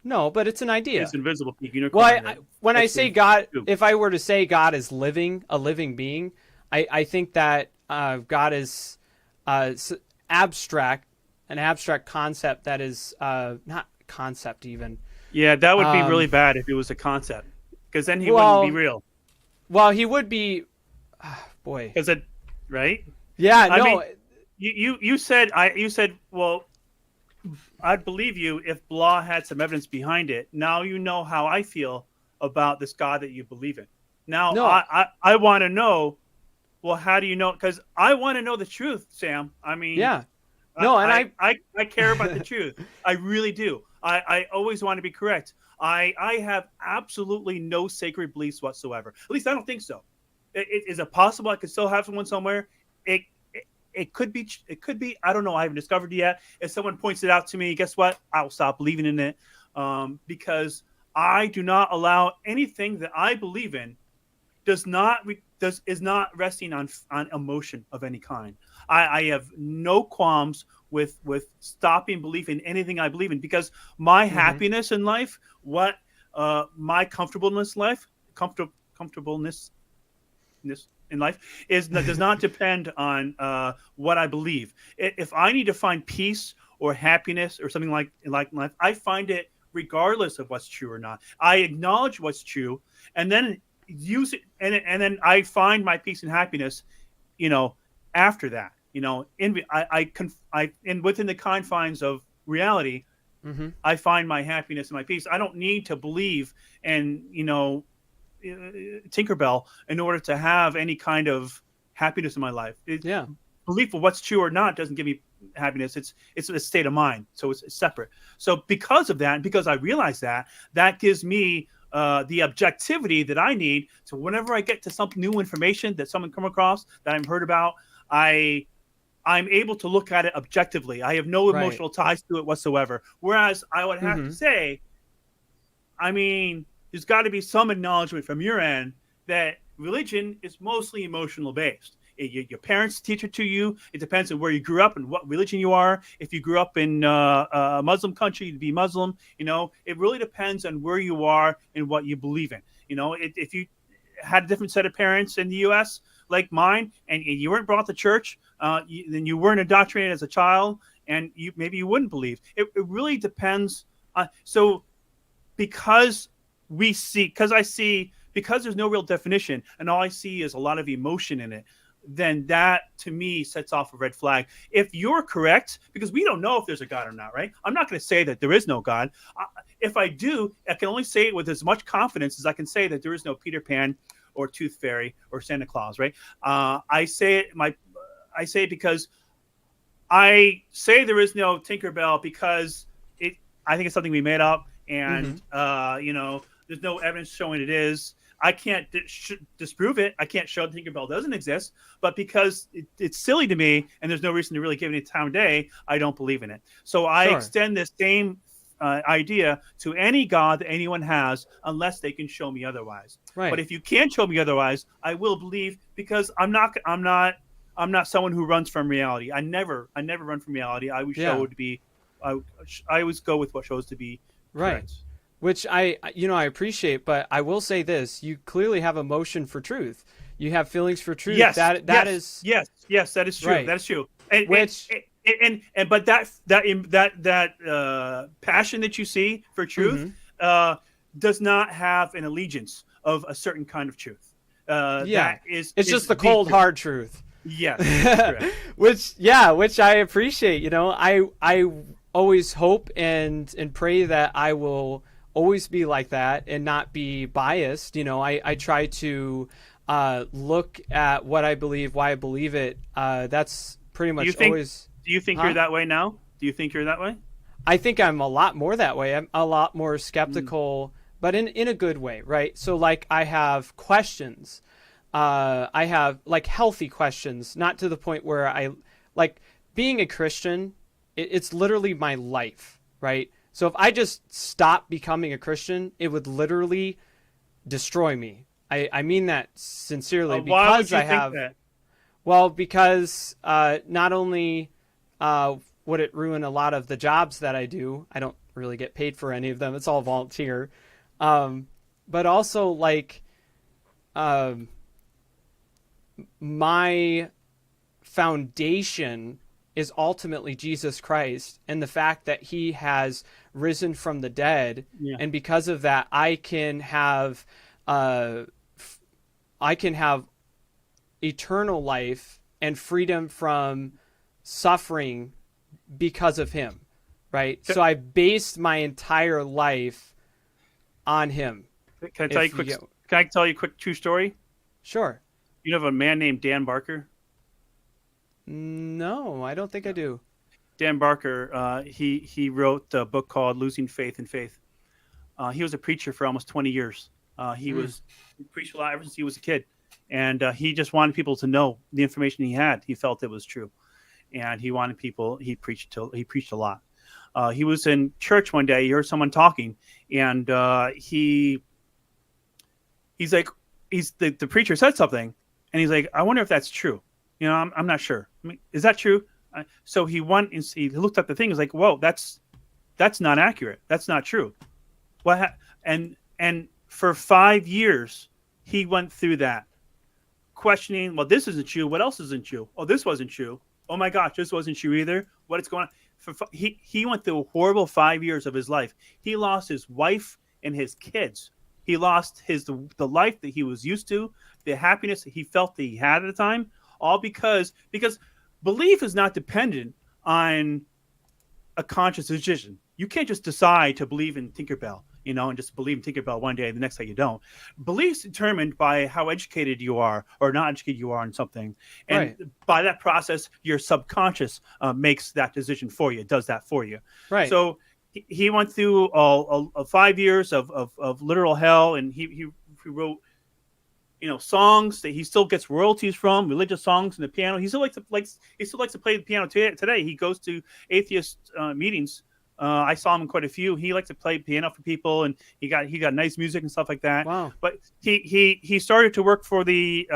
no, but it's an idea. is invisible. Unicorn. Well, when I say God, if I were to say God is living, a living being, I think that God is abstract, an abstract concept that is not concept even. Yeah, that would be really bad if it was a concept, because then he wouldn't be real. Well, he would be, boy. Because it, right? Yeah, no. I mean, you said well, I'd believe you if blah had some evidence behind it. Now you know how I feel about this God that you believe in. Now No. I want to know. Well, how do you know? Because I want to know the truth, Sam. I mean, Yeah. No, and I care about the truth. I really do. I always want to be correct. I have absolutely no sacred beliefs whatsoever. At least I don't think so. Is it possible I could still have someone somewhere? It could be. It could be. I don't know. I haven't discovered it yet. If someone points it out to me, guess what? I'll stop believing in it because I do not allow anything that I believe in is not resting on emotion of any kind. I have no qualms with stopping belief in anything I believe in, because my happiness in life, my comfortableness in life does not depend on what I believe. If I need to find peace or happiness or something like life, I find it regardless of what's true or not. I acknowledge what's true and then use it, and then I find my peace and happiness, after that, within the confines of reality, I find my happiness and my peace. I don't need to believe in, Tinkerbell in order to have any kind of happiness in my life. Belief of what's true or not doesn't give me happiness. It's a state of mind, so it's separate. So because of that, because I realize that gives me the objectivity that I need. So whenever I get to some new information that someone come across that I've heard about, I'm able to look at it objectively. I have no emotional ties to it whatsoever. Whereas I would have to say, I mean, there's got to be some acknowledgement from your end that religion is mostly emotional based. Your parents teach it to you. It depends on where you grew up and what religion you are. If you grew up in a Muslim country, you'd be Muslim. It really depends on where you are and what you believe in. If you had a different set of parents in the U.S. like mine, and you weren't brought to church, then you weren't indoctrinated as a child, and maybe you wouldn't believe. It really depends. So because there's no real definition, and all I see is a lot of emotion in it, then that to me sets off a red flag. If you're correct, because we don't know if there's a God or not, right? I'm not going to say that there is no God. If I do, I can only say it with as much confidence as I can say that there is no Peter Pan or Tooth Fairy or Santa Claus, right? I say it because I say there is no Tinkerbell because I think it's something we made up, and there's no evidence showing it is. I can't disprove it. I can't show Tinkerbell doesn't exist, but because it's silly to me and there's no reason to really give it time of day, I don't believe in it. So I extend this same idea to any God that anyone has, unless they can show me otherwise. Right. But if you can't show me otherwise, I will believe, because I'm not someone who runs from reality. I never run from reality. I always show it to be. I always go with what shows to be correct. Right. Which I appreciate, but I will say this: you clearly have emotion for truth. You have feelings for truth. Yes, that is yes, that is true. Right. That is true. And and but that passion that you see for truth does not have an allegiance of a certain kind of truth. That is, it's just the cold truth. hard truth. Yes, that's correct. which I appreciate. You know, I always hope and pray that I will always be like that and not be biased. You know, I try to look at what I believe, why I believe it. That's pretty much always. Do you think you're that way now? Do you think you're that way? I think I'm a lot more that way. I'm a lot more skeptical, but in a good way, right? So like I have questions. I have like healthy questions, not to the point where I like being a Christian. It's literally my life, right? So if I just stopped becoming a Christian, it would literally destroy me. I mean that sincerely, because why would you I think have. that? Well, because not only would it ruin a lot of the jobs that I do, I don't really get paid for any of them. It's all volunteer. But also like my foundation is ultimately Jesus Christ and the fact that he has risen from the dead. Yeah. And because of that, I can have eternal life and freedom from suffering because of him, right? So I based my entire life on him. Can I tell you quick? Can I tell you a quick true story? Sure. You know of a man named Dan Barker? No, I don't think I do. Dan Barker, he wrote a book called Losing Faith in Faith. He was a preacher for almost 20 years. He preached a lot ever since he was a kid. And he just wanted people to know the information he had. He felt it was true. And he wanted people, he preached a lot. He was in church one day, he heard someone talking, and the preacher said something, and he's like, I wonder if that's true. You know, I'm not sure. I mean, is that true? So he went and he looked at the thing. He's like, whoa, that's not accurate. That's not true. And for 5 years, he went through that, questioning, well, this isn't true. What else isn't true? Oh, this wasn't true. Oh my gosh, this wasn't true either. What is going on? He went through a horrible 5 years of his life. He lost his wife and his kids. He lost the life that he was used to, the happiness that he felt that he had at the time, all because belief is not dependent on a conscious decision. You can't just decide to believe in Tinkerbell, you know, and just believe in Tinkerbell one day and the next day you don't. Belief's determined by how educated you are or not educated you are on something. And by that process, your subconscious makes that decision for you. It does that for you. Right. So he went through 5 years of literal hell, and he wrote, you know, songs that he still gets royalties from, religious songs and the piano. He still likes to play the piano today. He goes to atheist meetings. I saw him in quite a few. He likes to play piano for people, and he got nice music and stuff like that. Wow. But he started to work for the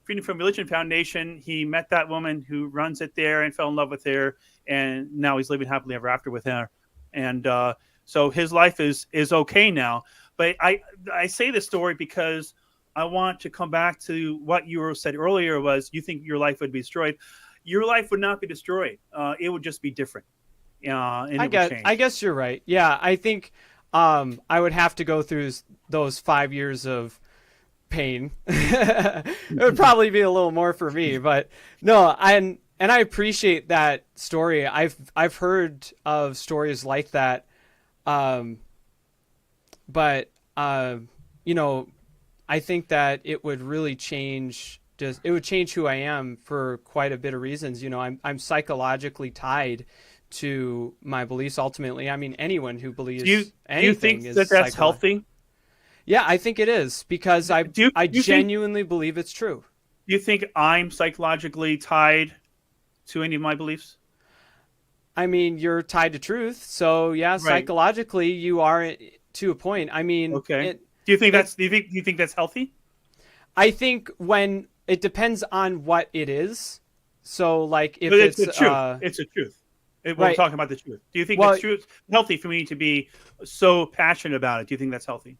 Freedom from Religion Foundation. He met that woman who runs it there and fell in love with her, and now he's living happily ever after with her. And so his life is okay now. But I say this story because I want to come back to what you said earlier, was you think your life would be destroyed. Your life would not be destroyed. It would just be different. And I guess you're right. Yeah, I think I would have to go through those 5 years of pain. It would probably be a little more for me, but no, and I appreciate that story. I've heard of stories like that, but you know, I think that it would really change. It would change who I am for quite a bit of reasons. You know, I'm psychologically tied to my beliefs. Ultimately, I mean, anyone who believes anything, do you think is that's healthy? Yeah, I think it is, because I genuinely believe it's true. Do you think I'm psychologically tied to any of my beliefs? I mean, you're tied to truth, so yeah, psychologically you are to a point. I mean, okay. Do you think that's healthy? I think when it depends on what it is. So, like, if it's the truth, it's the truth. We're talking about the truth. Do you think it's healthy for me to be so passionate about it? Do you think that's healthy?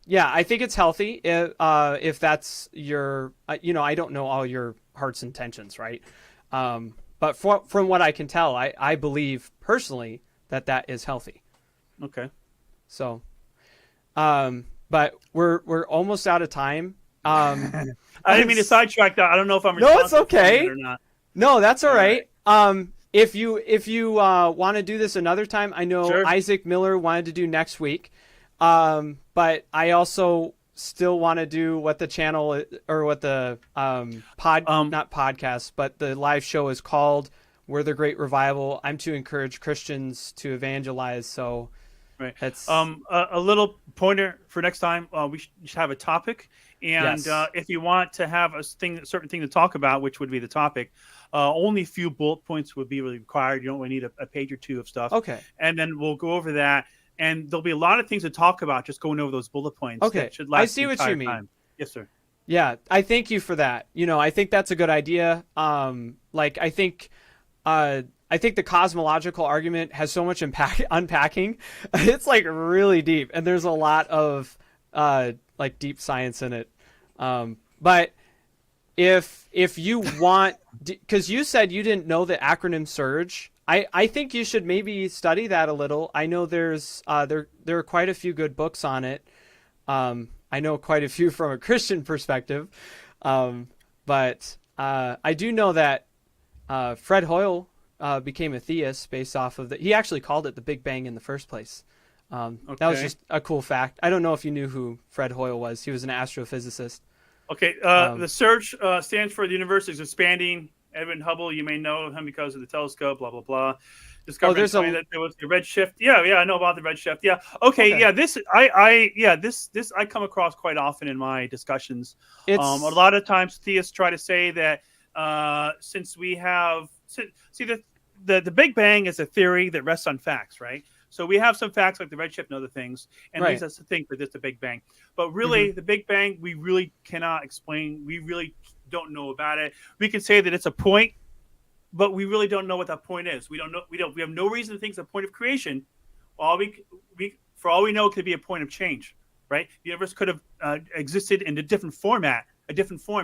Yeah, I think it's healthy if that's your, you know, I don't know all your heart's intentions, right? But But from what I can tell, I believe personally that is healthy. Okay. So, but we're almost out of time. I didn't mean to sidetrack that. I don't know if I'm No, it's responsible for okay. it or not. No, that's all All right. If you want to do this another time, I know Sure. Isaac Miller wanted to do next week. But I also still want to do what the channel or what the not podcast, but the live show is called. We're the Great Revival. I'm to encourage Christians to evangelize. So Right. that's A little pointer for next time. We should have a topic, and Yes. if you want to have a certain thing to talk about, which would be the topic, only a few bullet points would be really required. You don't really need a page or two of stuff. okay. And then we'll go over that, and there'll be a lot of things to talk about. Just going over those bullet points. Okay. That should last I see the what you entire mean. time. Yes, sir. Yeah, I thank you for that. I think that's a good idea. I think the cosmological argument has so much unpacking. It's like really deep, and there's a lot of like deep science in it. But if you want, because you said you didn't know the acronym SURGE, I think you should maybe study that a little. I know there's there are quite a few good books on it. I know quite a few from a Christian perspective, but I do know that Fred Hoyle became a theist based off of he actually called it the Big Bang in the first place. That was just a cool fact. I don't know if you knew who Fred Hoyle was. He was an astrophysicist. Okay. The SURGE stands for the universe is expanding. Edwin Hubble, you may know him because of the telescope. Blah blah blah. Discovered that there was the redshift. Yeah, I know about the redshift. Yeah. Okay. Yeah. This I come across quite often in my discussions. A lot of times theists try to say that since we have the Big Bang is a theory that rests on facts, right? So we have some facts like the redshift and other things, and leads us to think that it's the Big Bang. But really, the Big Bang, we really cannot explain. We really don't know about it. We can say that it's a point, but we really don't know what that point is. We don't know. We have no reason to think it's a point of creation. For all we know, it could be a point of change, right? The universe could have existed in a different form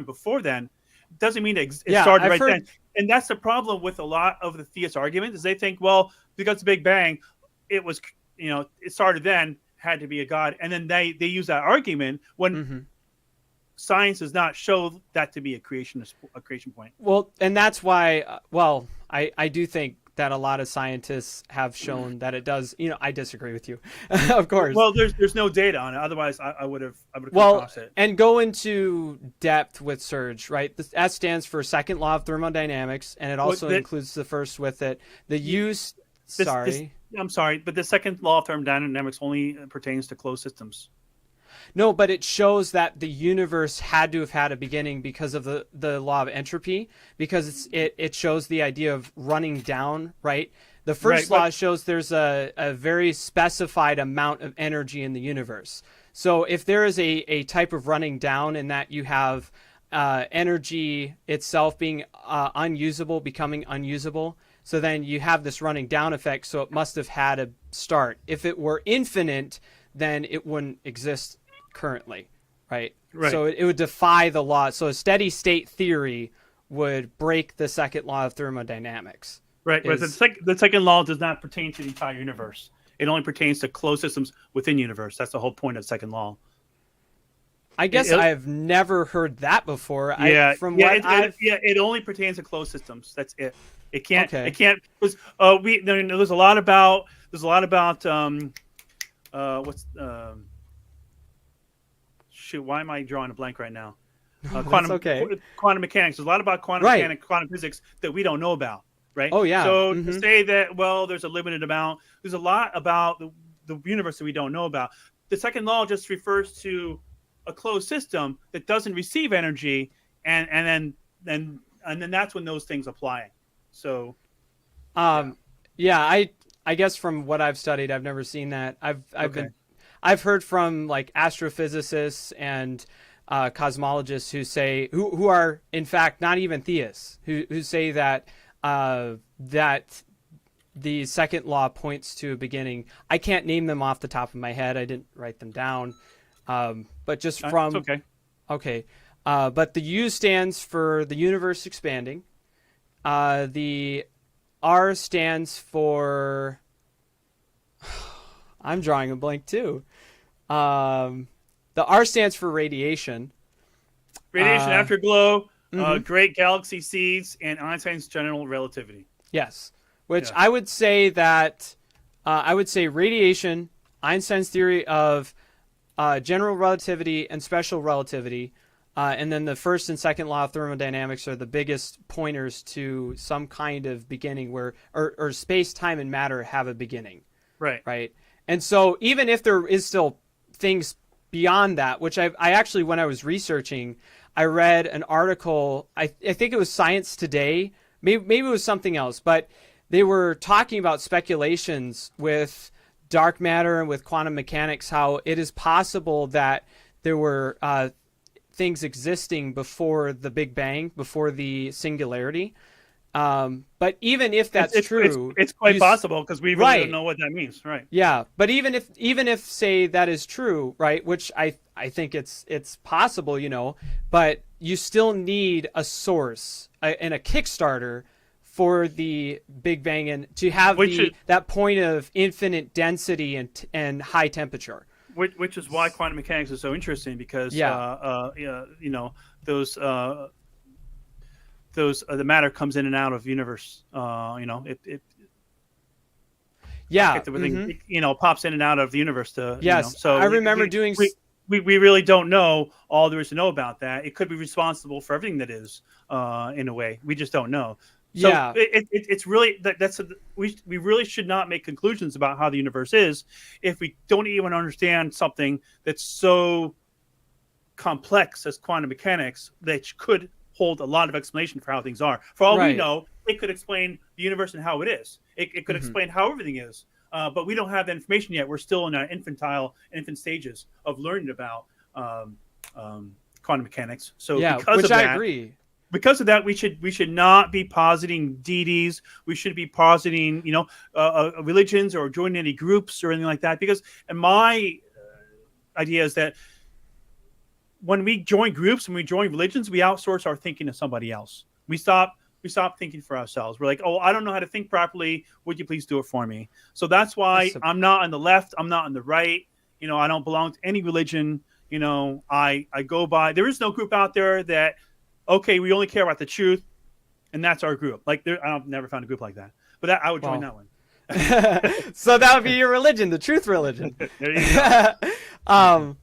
before then. Doesn't mean it started right then. And that's the problem with a lot of the theist argument is they think, well, because the Big Bang, it was, it started then, had to be a God. And then they use that argument when science does not show that to be a creation point. Well, and that's why, I do think that a lot of scientists have shown that it does. I disagree with you, of course. Well, there's no data on it. Otherwise, I would have come across it. And go into depth with SURGE, right? That stands for second law of thermodynamics, and it also includes the first with it. I'm sorry, but the second law of thermodynamics only pertains to closed systems. No, but it shows that the universe had to have had a beginning because of the law of entropy, because it shows the idea of running down, right? The first law shows there's a very specified amount of energy in the universe. So if there is a type of running down in that you have energy itself being unusable, becoming unusable, so then you have this running down effect, so it must have had a start. If it were infinite, then it wouldn't exist currently, right? So it would defy the law. So a steady state theory would break the second law of thermodynamics. Right, but the second law does not pertain to the entire universe. It only pertains to closed systems within the universe. That's the whole point of the second law. I guess I've never heard that before. It only pertains to closed systems. That's it. It can't. Okay. It can't. Because there's a lot about. Shoot, why am I drawing a blank right now? Quantum mechanics. There's a lot about quantum mechanics, quantum physics that we don't know about, right? Oh yeah. So to say that, there's a limited amount. There's a lot about the universe that we don't know about. The second law just refers to a closed system that doesn't receive energy, and then that's when those things apply. So, I guess from what I've studied, I've never seen that. I've heard from like astrophysicists and cosmologists who are in fact not even theists, who say that that the second law points to a beginning. I can't name them off the top of my head. I didn't write them down, but just from okay. But the U stands for the universe expanding. The R stands for. I'm drawing a blank too. The R stands for radiation. Radiation afterglow, mhm. great galaxy seeds, and Einstein's general relativity. Yes, which Yeah. I would say that I would say radiation, Einstein's theory of general relativity and special relativity, and then the first and second law of thermodynamics are the biggest pointers to some kind of beginning where or space, time, and matter have a beginning. Right. Right. And so even if there is still things beyond that, which I actually, when I was researching, I read an article, I think it was Science Today, maybe it was something else, but they were talking about speculations with dark matter and with quantum mechanics, how it is possible that there were things existing before the Big Bang, before the singularity. But even if that's true, it's quite possible because we really Right. don't know what that means, right? yeah. But even if say that is true, right? Which I think it's possible, you know, but you still need a source and a Kickstarter for the Big Bang and to have that point of infinite density and high temperature. Which is why quantum mechanics is so interesting because you know, those the matter comes in and out of universe. You know, it everything you know pops in and out of the universe. Yes, you know, so I remember doing. We really don't know all there is to know about that. It could be responsible for everything that is, in a way. We just don't know. So Yeah, it's really we really should not make conclusions about how the universe is if we don't even understand something that's so complex as quantum mechanics that could hold a lot of explanation for how things are. For all we know, it could explain the universe and how it is. It could explain how everything is. But we don't have that information yet. We're still in our infant stages of learning about quantum mechanics. So because of that, I agree. Because of that, we should not be positing deities. We should be positing, you know, religions or joining any groups or anything like that. Because, and my idea is that when we join groups and we join religions, we outsource our thinking to somebody else. We stop thinking for ourselves. We're like, oh, I don't know how to think properly. Would you please do it for me? So that's why I'm not on the left. I'm not on the right. You know, I don't belong to any religion. You know, I go by. There is no group out there that, okay, we only care about the truth, and that's our group. Like, I've never found a group like that. But I would join that one. So that would be your religion, the truth religion. There you go.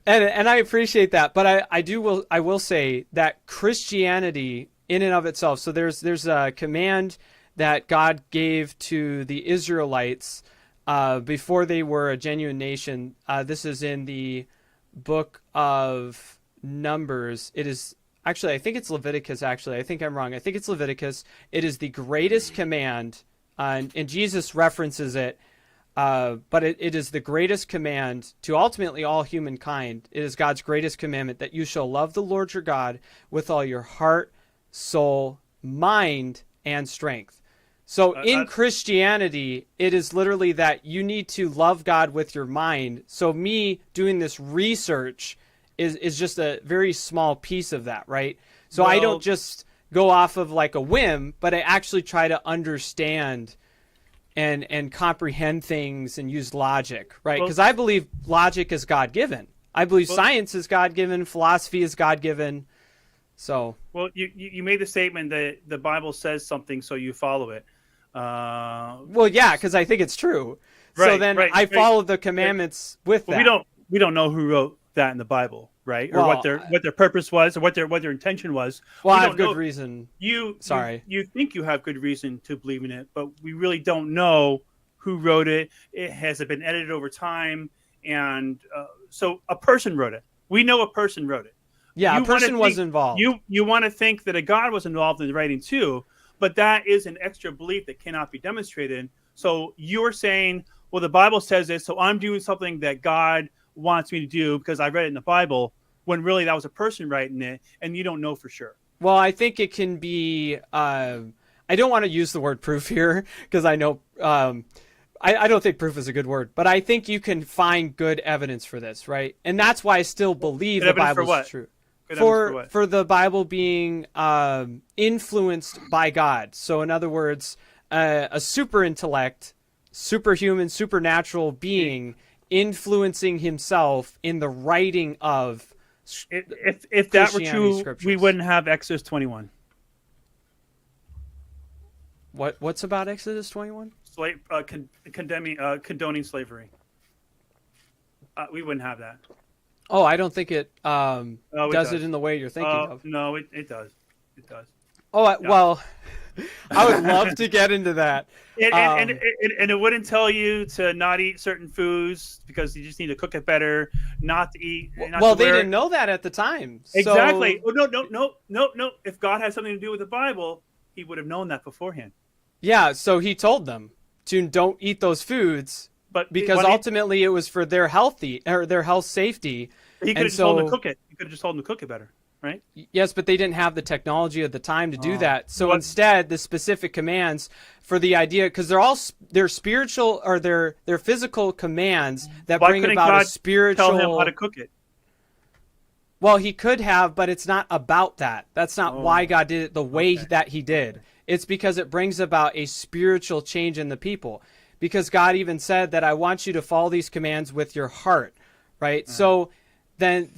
And I appreciate that, but I will say that Christianity in and of itself. So there's a command that God gave to the Israelites before they were a genuine nation. This is in the book of Numbers. It is actually, I think it's Leviticus. Actually, I think I'm wrong. I think it's Leviticus. It is the greatest command, and Jesus references it. But it is the greatest command to ultimately all humankind. It is God's greatest commandment that you shall love the Lord your God with all your heart, soul, mind, and strength. So in Christianity, it is literally that you need to love God with your mind. So me doing this research is just a very small piece of that, right? So I don't just go off of like a whim, but I actually try to understand and comprehend things and use logic, right? Because I believe logic is God-given. I believe science is God-given, philosophy is God-given. So, well, you made the statement that the Bible says something, so you follow it. Well, yeah, because I think it's true. Right, so then I follow the commandments with that. We don't know who wrote that in the Bible, right? Or what their purpose was, or what their intention was. Well, I have good reason. You think you have good reason to believe in it, but we really don't know who wrote it. It has been edited over time, and so a person wrote it. We know a person wrote it. Yeah, a person was involved. You want to think that a God was involved in the writing too, but that is an extra belief that cannot be demonstrated. So you're saying, well, the Bible says this, so I'm doing something that God wants me to do because I read it in the Bible, when really that was a person writing it, and you don't know for sure. Well, I think it can be. I don't want to use the word proof here because I know. I don't think proof is a good word, but I think you can find good evidence for this, right? And that's why I still believe the Bible's true. Good evidence what? for the Bible being influenced by God. So in other words, a super intellect, superhuman, supernatural being influencing himself in the writing of If that were Christianity true, scriptures. we wouldn't have Exodus 21. What's about Exodus 21? Condoning slavery. We wouldn't have that. Oh, I don't think it it does it in the way you're thinking of. No, it does. It does. Oh, well, I would love to get into that. And it wouldn't tell you to not eat certain foods because you just need to cook it better, not to eat. They didn't know that at the time. Exactly. So, No. If God had something to do with the Bible, he would have known that beforehand. yeah, so he told them to don't eat those foods, But because ultimately it was for their health safety. He could have just told them to cook it. He could have just told them to cook it better, right? Yes, but they didn't have the technology at the time to do that. So instead, the specific commands for the idea, because they're spiritual or they're physical commands that bring about God a spiritual. Tell him how to cook it. Well, he could have, but it's not about that. That's not why God did it the way that he did. It's because it brings about a spiritual change in the people. Because God even said that I want you to follow these commands with your heart, right? So then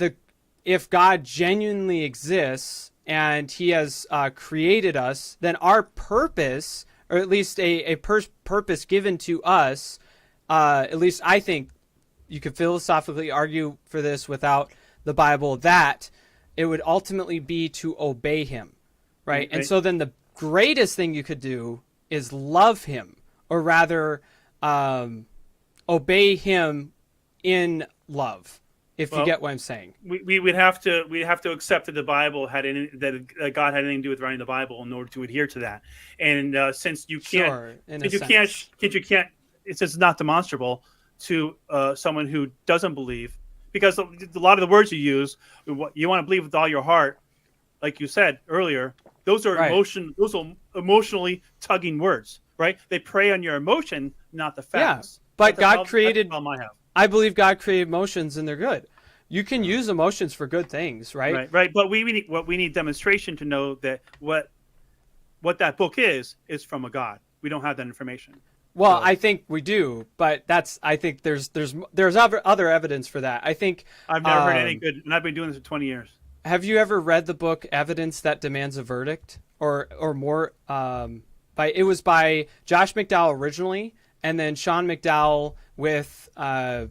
if God genuinely exists and he has created us, then our purpose, or at least a purpose given to us, at least I think you could philosophically argue for this without the Bible, that it would ultimately be to obey him, right? And so then the greatest thing you could do is love him, or rather obey him in love, if you get what I'm saying. We would have to accept that the Bible that God had anything to do with writing the Bible in order to adhere to that. And since you can't, it's not demonstrable to someone who doesn't believe, because a lot of the words you use, you want to believe with all your heart, like you said earlier. Those are emotionally tugging words, right? They prey on your emotion, not the facts. Yeah, but God created. I believe God created emotions, and they're good. You can use emotions for good things, right? Right. But we need demonstration to know that what that book is from a God. We don't have that information. Well, I think we do, but I think there's other evidence for that. I think I've never heard any good, and I've been doing this for 20 years. Have you ever read the book Evidence That Demands a Verdict, or more? It was by Josh McDowell originally, and then Sean McDowell with I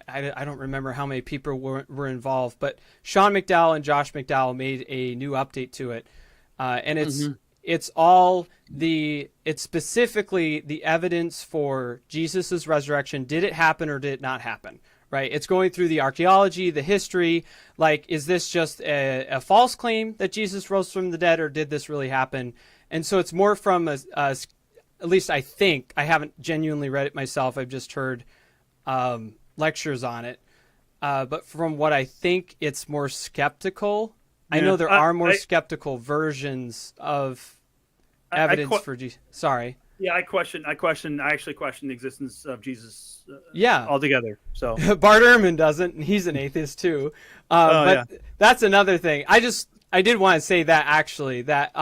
don't remember how many people were involved, but Sean McDowell and Josh McDowell made a new update to it, and it's specifically the evidence for Jesus's resurrection. Did it happen or did it not happen? Right? It's going through the archaeology, the history. Like, is this just a false claim that Jesus rose from the dead, or did this really happen? And so it's more from at least I think, I haven't genuinely read it myself. I've just heard lectures on it. But from what I think, it's more skeptical. Yeah. I know there are more skeptical versions of evidence for Jesus. Sorry. Yeah, I actually question the existence of Jesus altogether. So Bart Ehrman doesn't, and he's an atheist too. That's another thing. I did want to say that actually, that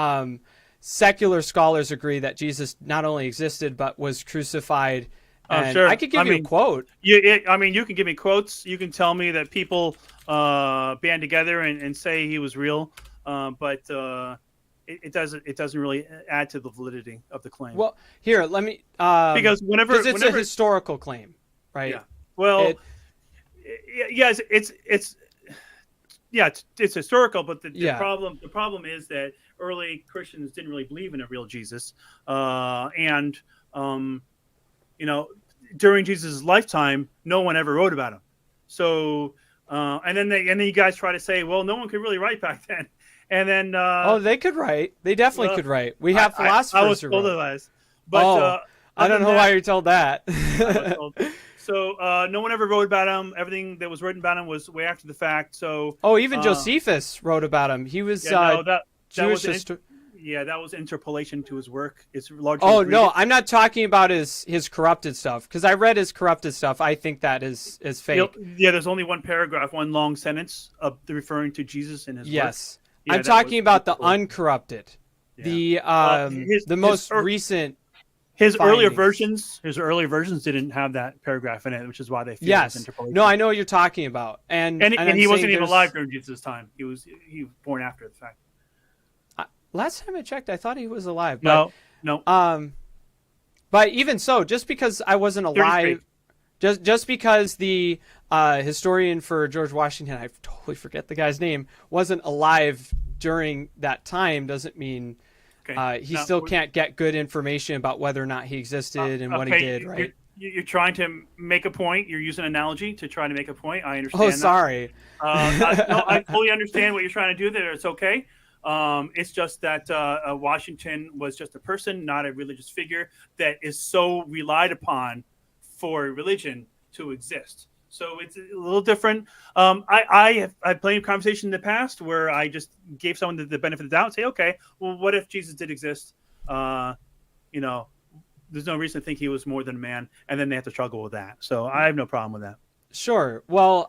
secular scholars agree that Jesus not only existed but was crucified. And sure. I could give you a quote. You can give me quotes. You can tell me that people band together and say he was real, but it doesn't really add to the validity of the claim. Well, here, let me because whenever it's a historical claim, right? Yeah. Well, it's historical, but the problem is that early Christians didn't really believe in a real Jesus, and during Jesus' lifetime, no one ever wrote about him. So, and then you guys try to say, well, no one could really write back then. And then they could write. They definitely could write. We have philosophers I was who told wrote. Otherwise. But I don't know why you're told that. So no one ever wrote about him. Everything that was written about him was way after the fact. So even Josephus wrote about him. He was Jewish. Yeah, that was interpolation to his work. It's largely. Oh no, I'm not talking about his corrupted stuff, because I read his corrupted stuff. I think that is fake. Yeah, there's only one paragraph, one long sentence of referring to Jesus in his work. Yes, Yeah, I'm that talking was about the interpolated. uncorrupted, Yeah. the most recent. His earlier findings. versions didn't have that paragraph in it, which is why they feel it's Yes, interpolation. no, I know what you're talking about, and and I'm he wasn't saying even there's- alive during Jesus' time. He was born after the fact. Last time I checked, I thought he was alive. But, No. But even so, just because I wasn't alive, just because the historian for George Washington, I totally forget the guy's name, wasn't alive during that time, doesn't mean he still can't get good information about whether or not he existed and what he did, right? You're trying to make a point. You're using an analogy to try to make a point. I understand. Oh, sorry. I fully understand what you're trying to do there. It's okay. It's just that Washington was just a person, not a religious figure that is so relied upon for religion to exist. So it's a little different. I've plenty of conversation in the past where I just gave someone the benefit of the doubt and say, okay, well, what if Jesus did exist? There's no reason to think he was more than a man, and then they have to struggle with that. So I have no problem with that. Sure. Well,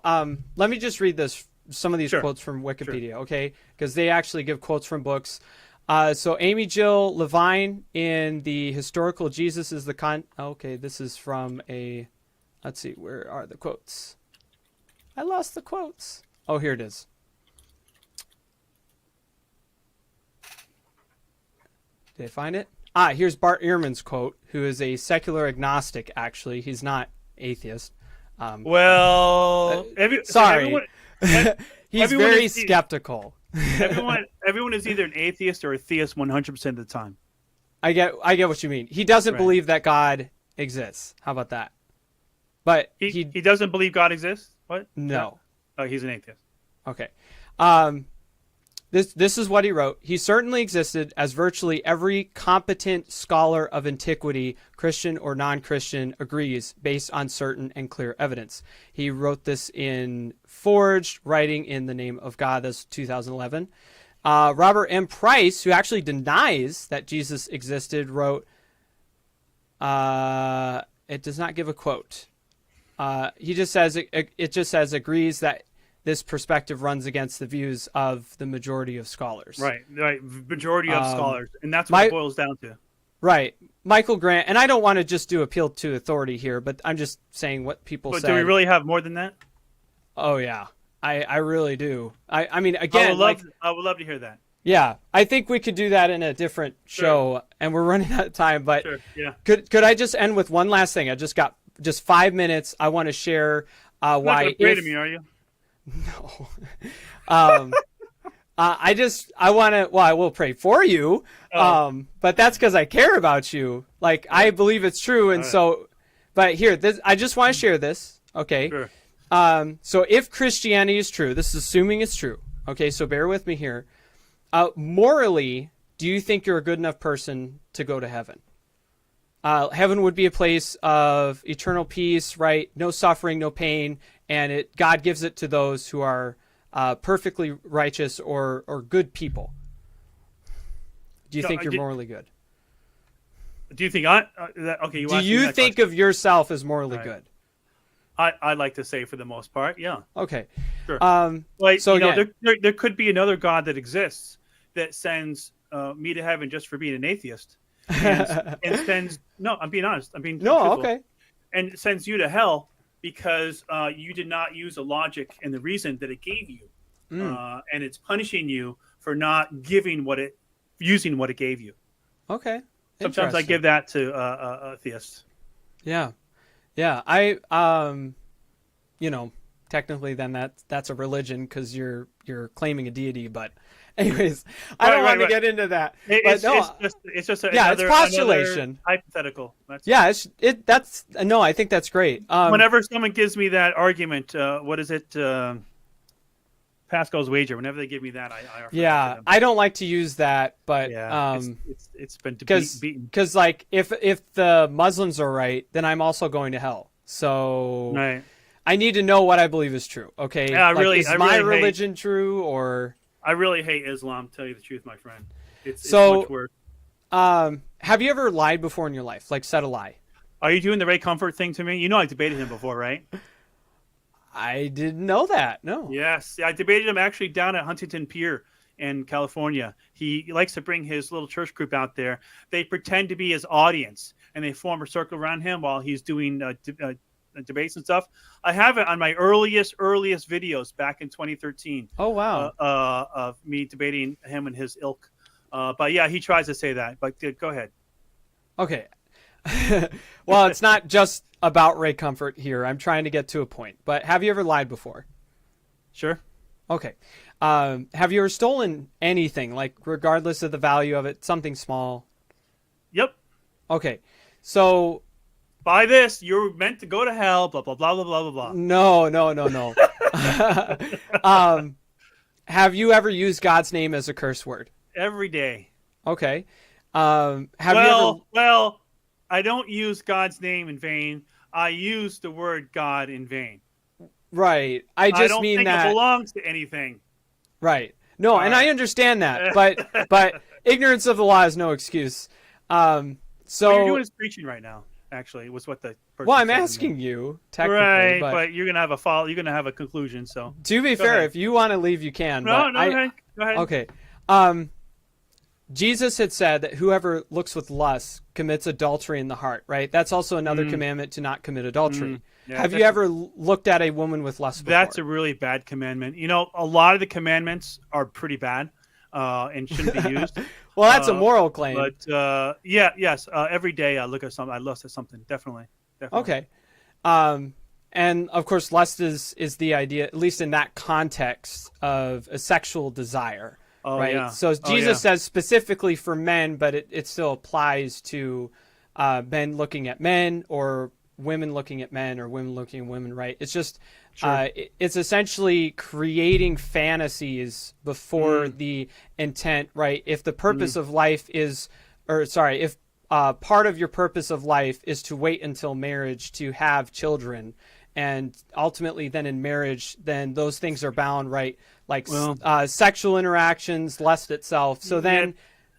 let me just read some of these quotes from Wikipedia, okay? Because they actually give quotes from books. So Amy Jill Levine in The Historical Jesus is the Okay, this is from a... Let's see, where are the quotes? I lost the quotes. Oh, here it is. Did I find it? Here's Bart Ehrman's quote, who is a secular agnostic, actually. He's not atheist. Sorry. He's very skeptical. everyone is either an atheist or a theist 100% of the time. I get what you mean. He doesn't believe that God exists. How about that? But he doesn't believe God exists? What? No. Oh, he's an atheist. Okay. This is what he wrote. He certainly existed, as virtually every competent scholar of antiquity, Christian or non-Christian, agrees, based on certain and clear evidence. He wrote this in Forged, Writing in the Name of God. That's 2011. Robert M. Price, who actually denies that Jesus existed, wrote, it does not give a quote. He just says, it just says, agrees that this perspective runs against the views of the majority of scholars. Right. Majority of scholars. And that's what it boils down to. Right. Michael Grant, and I don't want to just do appeal to authority here, but I'm just saying what people say. Do we really have more than that? Oh, yeah. I really do. I mean, again, I would love to hear that. Yeah, I think we could do that in a different show, and we're running out of time. But could I just end with one last thing? I just got 5 minutes. I want to share why. You're not afraid of me, are you? No. I will pray for you. But that's because I care about you. Like, I believe it's true. And but here, I just want to share this. Okay. Sure. So if Christianity is true, this is assuming it's true. Okay. So bear with me here. Morally, do you think you're a good enough person to go to heaven? Heaven would be a place of eternal peace, right? No suffering, no pain. And God gives it to those who are perfectly righteous or good people. Do you think you're morally good? Do you think okay? Do you think of yourself as morally good? I like to say for the most part, yeah. Okay. Sure. Again, there could be another God that exists that sends me to heaven just for being an atheist, and sends. No, I'm being honest. I'm being truthful, okay. And sends you to hell because you did not use the logic and the reason that it gave you, and it's punishing you for not using what it gave you. Okay. Sometimes I give that to atheists. Yeah. Technically then that's a religion because you're claiming a deity, but anyways, I don't want to get into that. It's just it's postulation. Hypothetical. I think that's great. Whenever someone gives me that argument, what is it? Pascal's wager. Whenever they give me that, I offer it to them. I don't like to use that, but it's been beaten. Because like if the Muslims are right, then I'm also going to hell. So I need to know what I believe is true. Okay, is my religion true or? I really hate Islam. To tell you the truth, my friend. It's So- much worse. Have you ever lied before in your life? Like said a lie? Are you doing the Ray Comfort thing to me? You know I debated him before, right? I didn't know that. No. Yes, I debated him actually down at Huntington Pier in California. He likes to bring his little church group out there. They pretend to be his audience, and they form a circle around him while he's doing debates and stuff. I have it on my earliest videos back in 2013. Oh wow. Of me debating him and his ilk. But yeah, he tries to say that. But go ahead. Okay. Well, it's not just about Ray Comfort here. I'm trying to get to a point. But have you ever lied before? Sure. Okay. Have you ever stolen anything, like regardless of the value of it, something small? Yep. Okay. So By this, you're meant to go to hell. Blah blah blah blah blah blah blah. no. Have you ever used God's name as a curse word? Every day. Okay. Have you ever? I don't use God's name in vain. I use the word God in vain. Right. I don't mean think that. it belongs to anything. Right. No, and I understand that, but ignorance of the law is no excuse. What you're So, doing is preaching right now. Actually, was what the person well, I'm said to me. asking you technically, Right, but but you're gonna have a follow. You're gonna have a conclusion. So to be Go fair, ahead. if you want to leave, you can. no, but no, I, go ahead. Okay. Jesus had said that whoever looks with lust commits adultery in the heart, right? That's also another commandment to not commit adultery. Yeah, Have you that's ever looked at a woman with lust before? That's a really bad commandment. You know, a lot of the commandments are pretty bad and shouldn't be used. Well, that's a moral claim. But every day I look at something. I lust at something. Definitely. Okay. And of course, lust is the idea, at least in that context, of a sexual desire. Oh, right. yeah. So Jesus says specifically for men, but it still applies to men looking at men or women looking at men or women looking at women. Right. It's just it's essentially creating fantasies before the intent. Right. If the purpose of life is, if part of your purpose of life is to wait until marriage to have children, and ultimately then in marriage, then those things are bound, right? Like sexual interactions, lust itself. So then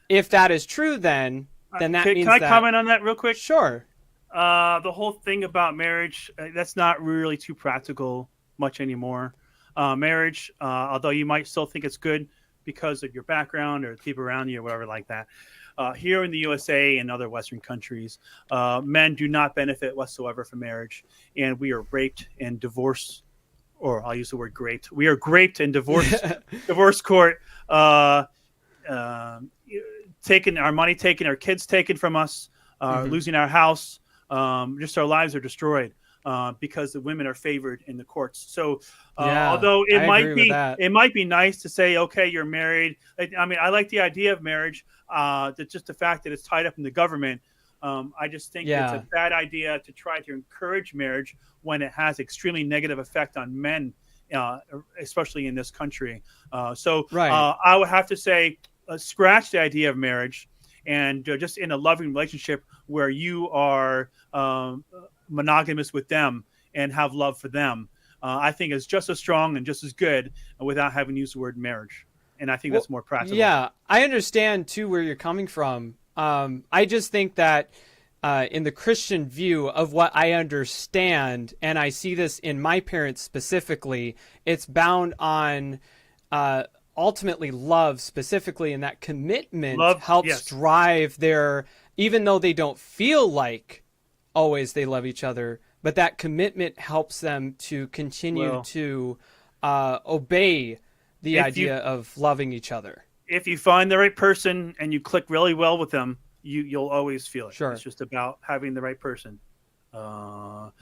if that is true, then that means Can I comment on that real quick? Sure. The whole thing about marriage, that's not really too practical much anymore. Marriage, although you might still think it's good because of your background or the people around you or whatever like that. Here in the USA and other Western countries, men do not benefit whatsoever from marriage, and we are raped and divorced, or I'll use the word "graped." We are graped and divorced, divorce court, taking our money, taking our kids, taken from us, losing our house. Just our lives are destroyed because the women are favored in the courts. So, although it might be nice to say, okay, you're married. I mean, I like the idea of marriage. Just the fact that it's tied up in the government. I just think it's a bad idea to try to encourage marriage when it has extremely negative effect on men, especially in this country. I would have to say, scratch the idea of marriage and just in a loving relationship where you are monogamous with them and have love for them. I think is just as strong and just as good without having to use the word marriage. And I think that's more practical. Yeah, I understand too where you're coming from. I just think that in the Christian view of what I understand, and I see this in my parents specifically, it's bound on ultimately love specifically, and that commitment helps drive their, even though they don't feel like always they love each other, but that commitment helps them to continue to obey the idea of loving each other. If you find the right person and you click really well with them, you'll always feel it. Sure. It's just about having the right person. A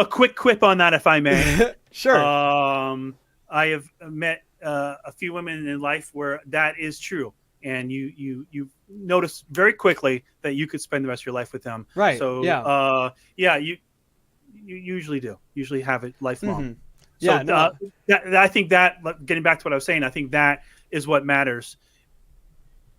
quick quip on that, if I may. Sure. I have met a few women in life where that is true, and you notice very quickly that you could spend the rest of your life with them. Right. So you usually do. Usually have it lifelong. Mm-hmm. So I think that, getting back to what I was saying, I think that is what matters.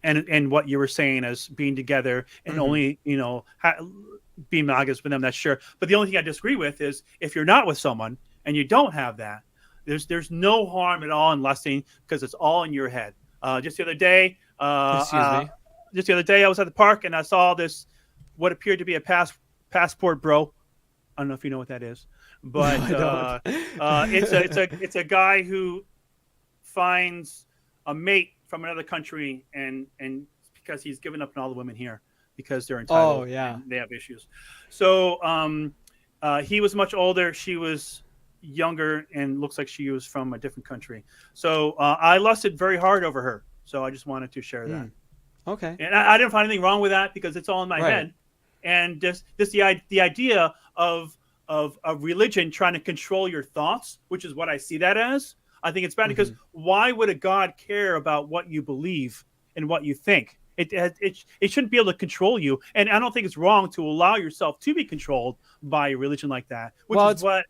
And what you were saying as being together and only, being monogamous with them, that's sure. But the only thing I disagree with is if you're not with someone and you don't have that, there's no harm at all in lusting because it's all in your head. Just the other day, Excuse me. Just the other day, I was at the park and I saw this, what appeared to be a passport bro. I don't know if you know what that is, but it's a guy who finds a mate from another country and because he's given up on all the women here because they're entitled. Oh, yeah. And they have issues. So he was much older. She was younger and looks like she was from a different country. So I lusted very hard over her. So I just wanted to share that. Okay. And I didn't find anything wrong with that because it's all in my Right. head. And just the idea of religion trying to control your thoughts, which is what I see that as. I think it's bad because why would a God care about what you believe and what you think? It shouldn't be able to control you. And I don't think it's wrong to allow yourself to be controlled by a religion like that, which is what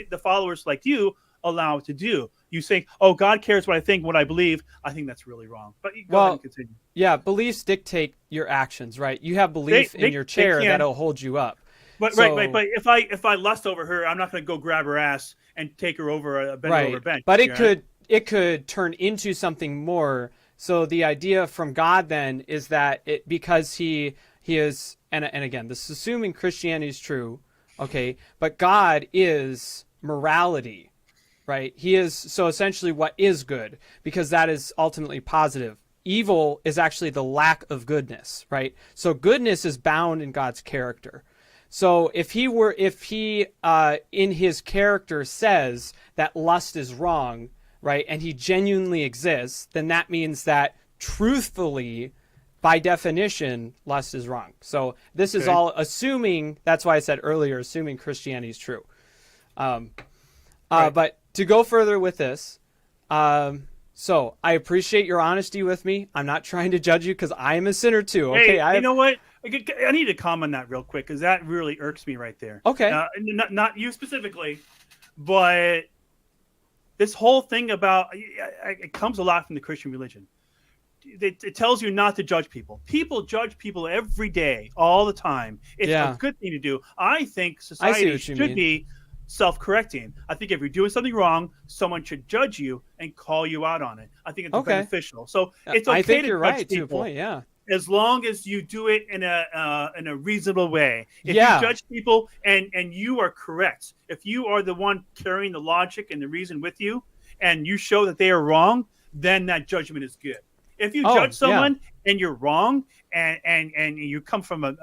the followers like you allow to do. You say, "Oh, God cares what I think, what I believe." I think that's really wrong. But go ahead and continue. Yeah, beliefs dictate your actions, right? You have belief in your chair that'll hold you up. But right. But if I lust over her, I'm not going to go grab her ass and take her over a bench. But it could turn into something more. So the idea from God then is that because he is, and again, this is assuming Christianity is true, okay, but God is morality, right? He is, so essentially what is good, because that is ultimately positive. Evil is actually the lack of goodness, right? So goodness is bound in God's character. So if he in his character says that lust is wrong, right, and he genuinely exists, then that means that truthfully, by definition, lust is wrong. So this is all assuming, that's why I said earlier, assuming Christianity is true. But to go further with this, so I appreciate your honesty with me. I'm not trying to judge you because I am a sinner too. Okay, Hey, you know what? I need to comment on that real quick because that really irks me right there. Okay. Not you specifically, but this whole thing about it comes a lot from the Christian religion. It tells you not to judge people. People judge people every day, all the time. It's a good thing to do. I think society should be self-correcting. I think if you're doing something wrong, someone should judge you and call you out on it. I think it's beneficial. So it's okay I think to you're judge right people, to a point, yeah. as long as you do it in a reasonable way. If you judge people and you are correct, if you are the one carrying the logic and the reason with you, and you show that they are wrong, then that judgment is good. If you judge someone and you're wrong, and you come from a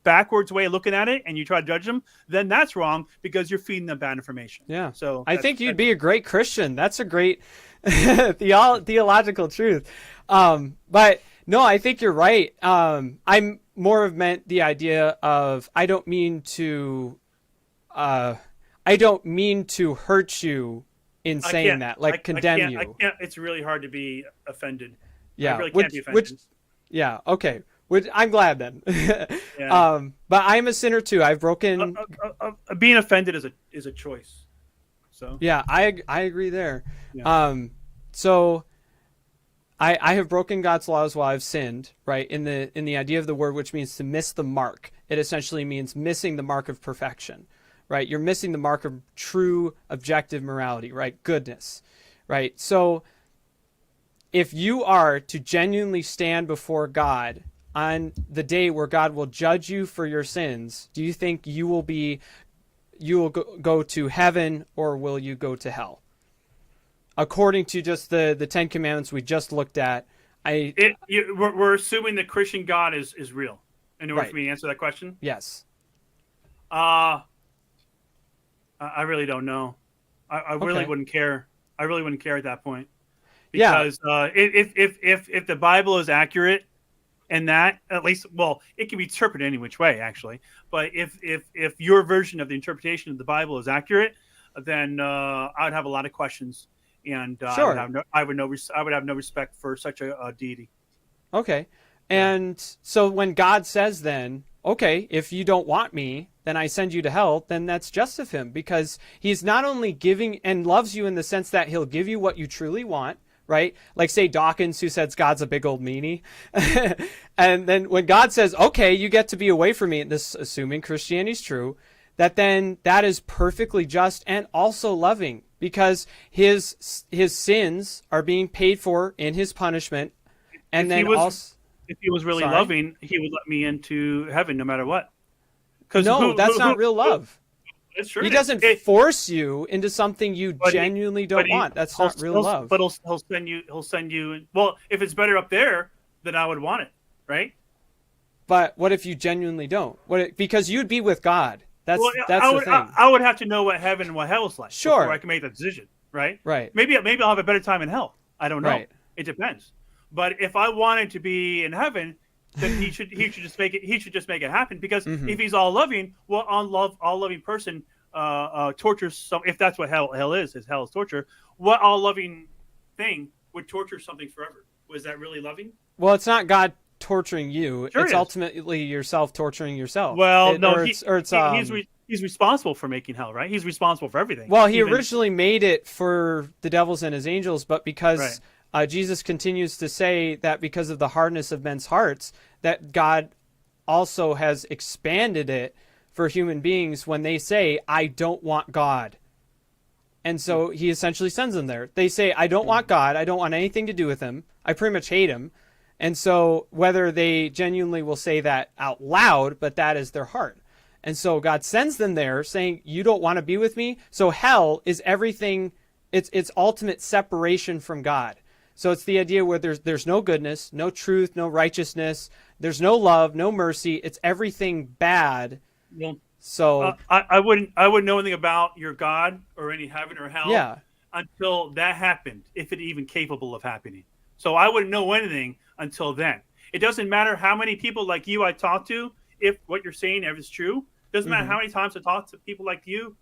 backwards way of looking at it, and you try to judge them, then that's wrong because you're feeding them bad information. Yeah. So I think you'd be a great Christian. That's a great theological truth. But no, I think you're right. I'm more of meant the idea of I don't mean to hurt you in saying that, like condemn you. It's really hard to be offended. Yeah, I really can't be offended. Okay. I'm glad then. But I'm a sinner too. I've broken. Being offended is a choice. So yeah, I agree there. Yeah. So I have broken God's laws while I've sinned. Right, in the idea of the word, which means to miss the mark. It essentially means missing the mark of perfection. Right, you're missing the mark of true objective morality. Right, goodness. Right, so if you are to genuinely stand before God on the day where God will judge you for your sins, do you think you will go to heaven or will you go to hell? According to just the Ten Commandments we just looked at, we're assuming the Christian God is real. In order for me to answer that question, yes. I really don't know. I really wouldn't care. I really wouldn't care at that point. Because if the Bible is accurate in that, at least, well, it can be interpreted any which way, actually. But if your version of the interpretation of the Bible is accurate, then I would have a lot of questions, and I would have no respect for such a deity. Okay, and so when God says, then, okay, if you don't want me, then I send you to hell, then that's just of him, because he's not only giving and loves you in the sense that he'll give you what you truly want. Right? Like, say, Dawkins, who says God's a big old meanie. And then when God says, okay, you get to be away from me, and this assuming Christianity's true, that then that is perfectly just and also loving, because his sins are being paid for in his punishment, and then also. If he was really Sorry? loving, he would let me into heaven no matter what. No, that's not real love. It's true. He doesn't force you into something you genuinely don't want. That's not real love. But he'll send you. He'll send you. Well, if it's better up there, then I would want it, right? But what if you genuinely don't? Because you'd be with God. That's the thing. I would have to know what heaven and what hell is like before I can make that decision, right? Right. Maybe I'll have a better time in hell. I don't know. Right. It depends. But if I wanted to be in heaven, then he should just make it. He should just make it happen. Because if he's all loving, well, all loving person tortures some. If that's what hell is torture. What all loving thing would torture something forever? Was that really loving? Well, it's not God torturing you. Sure It's ultimately yourself torturing yourself. Well, he's responsible for making hell, right? He's responsible for everything. Well, he originally made it for the devils and his angels, but because Jesus continues to say that because of the hardness of men's hearts, that God also has expanded it for human beings when they say, I don't want God. And so he essentially sends them there. They say, I don't want God. I don't want anything to do with him. I pretty much hate him. And so whether they genuinely will say that out loud, but that is their heart. And so God sends them there saying, you don't want to be with me. So hell is everything. It's ultimate separation from God. So it's the idea where there's no goodness, no truth, no righteousness. There's no love, no mercy. It's everything bad. Well, so I wouldn't know anything about your God or any heaven or hell until that happened, if it even capable of happening. So I wouldn't know anything until then. It doesn't matter how many people like you I talk to, if what you're saying is true. Doesn't matter how many times I talk to people like you.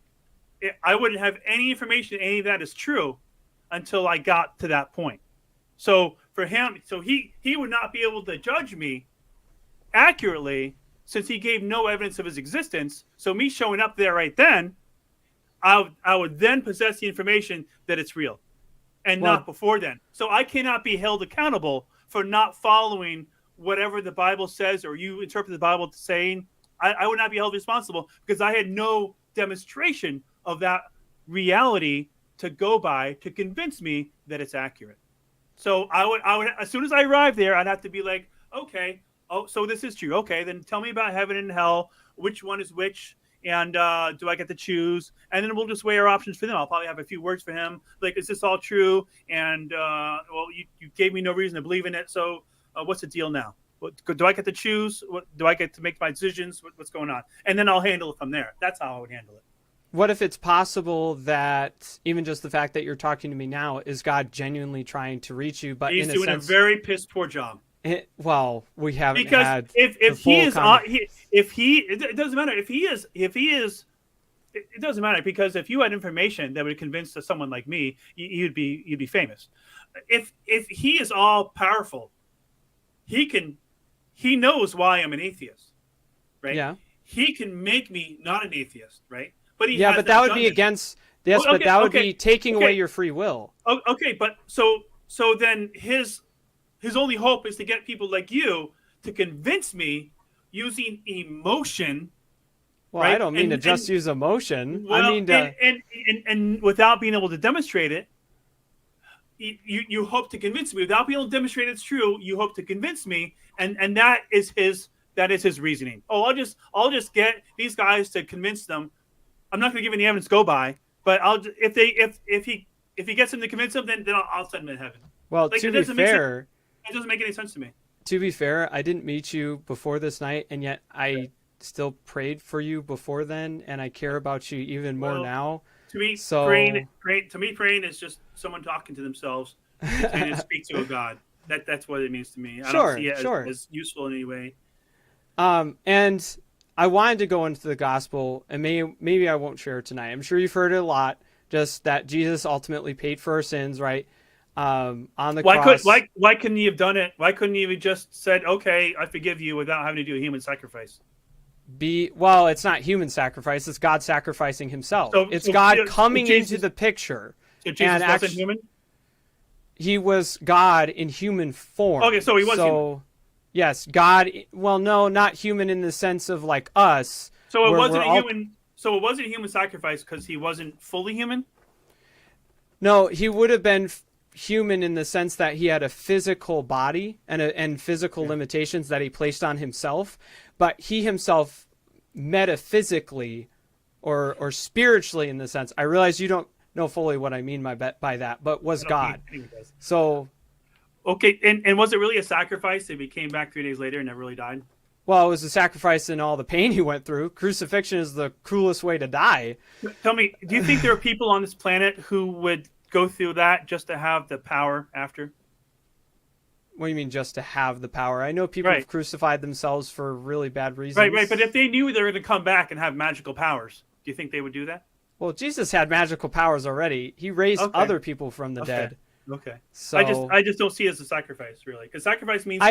I wouldn't have any information, any of that is true until I got to that point. So for him, he would not be able to judge me accurately since he gave no evidence of his existence. So me showing up there right then, I would then possess the information that it's real and not before then. So I cannot be held accountable for not following whatever the Bible says or you interpret the Bible saying. I would not be held responsible because I had no demonstration of that reality to go by to convince me that it's accurate. So I would as soon as I arrived there, I'd have to be like, okay, so this is true. Okay, then tell me about heaven and hell. Which one is which? And do I get to choose? And then we'll just weigh our options for them. I'll probably have a few words for him. Like, is this all true? And, you gave me no reason to believe in it. So what's the deal now? Do I get to choose? Do I get to make my decisions? What's going on? And then I'll handle it from there. That's how I would handle it. What if it's possible that even just the fact that you're talking to me now is God genuinely trying to reach you? But he's doing a very piss poor job. We haven't because had if he is it doesn't matter if he is it doesn't matter because if you had information that would convince someone like me, you'd be famous. If he is all powerful, he knows why I'm an atheist, right? Yeah. He can make me not an atheist, right? But but that would be against but that would be taking away your free will. Okay, but so then his only hope is to get people like you to convince me using emotion. Well, right? I don't mean to just use emotion. Well, I mean to and without being able to demonstrate it, you hope to convince me. Without being able to demonstrate it's true, you hope to convince me, and that is his reasoning. Oh, I'll just get these guys to convince them. I'm not going to give any evidence go by, but if he gets them to convince them, then I'll send them to heaven. Well, to be fair, it doesn't make any sense to me. To be fair, I didn't meet you before this night, and yet I still prayed for you before then, and I care about you even more now. To me, praying is just someone talking to themselves and speak to a God. That's what it means to me. I don't see it as useful in any way. And I wanted to go into the gospel, and maybe I won't share it tonight. I'm sure you've heard it a lot, just that Jesus ultimately paid for our sins, right? On the cross. Why couldn't he have done it? Why couldn't he have just said, okay, I forgive you without having to do a human sacrifice? It's not human sacrifice. It's God sacrificing himself. It's God coming into the picture. So Jesus wasn't human? He was God in human form. Okay, so he was human. Yes, God. Well, no, not human in the sense of like us. So it wasn't a human. So it wasn't a human sacrifice because he wasn't fully human. No, he would have been human in the sense that he had a physical body and physical limitations that he placed on himself, but he himself metaphysically or spiritually, in the sense, I realize you don't know fully what I mean by that, but was God. So, okay, and was it really a sacrifice if he came back 3 days later and never really died? well, it was a sacrifice in all the pain he went through. Crucifixion is the cruelest way to die. Tell me, do you think there are people on this planet who would go through that just to have the power after? What do you mean, just to have the power? I know people have crucified themselves for really bad reasons. Right. But if they knew they were going to come back and have magical powers, do you think they would do that? Well, Jesus had magical powers already. He raised other people from the dead. Okay. So I just don't see it as a sacrifice, really, because sacrifice means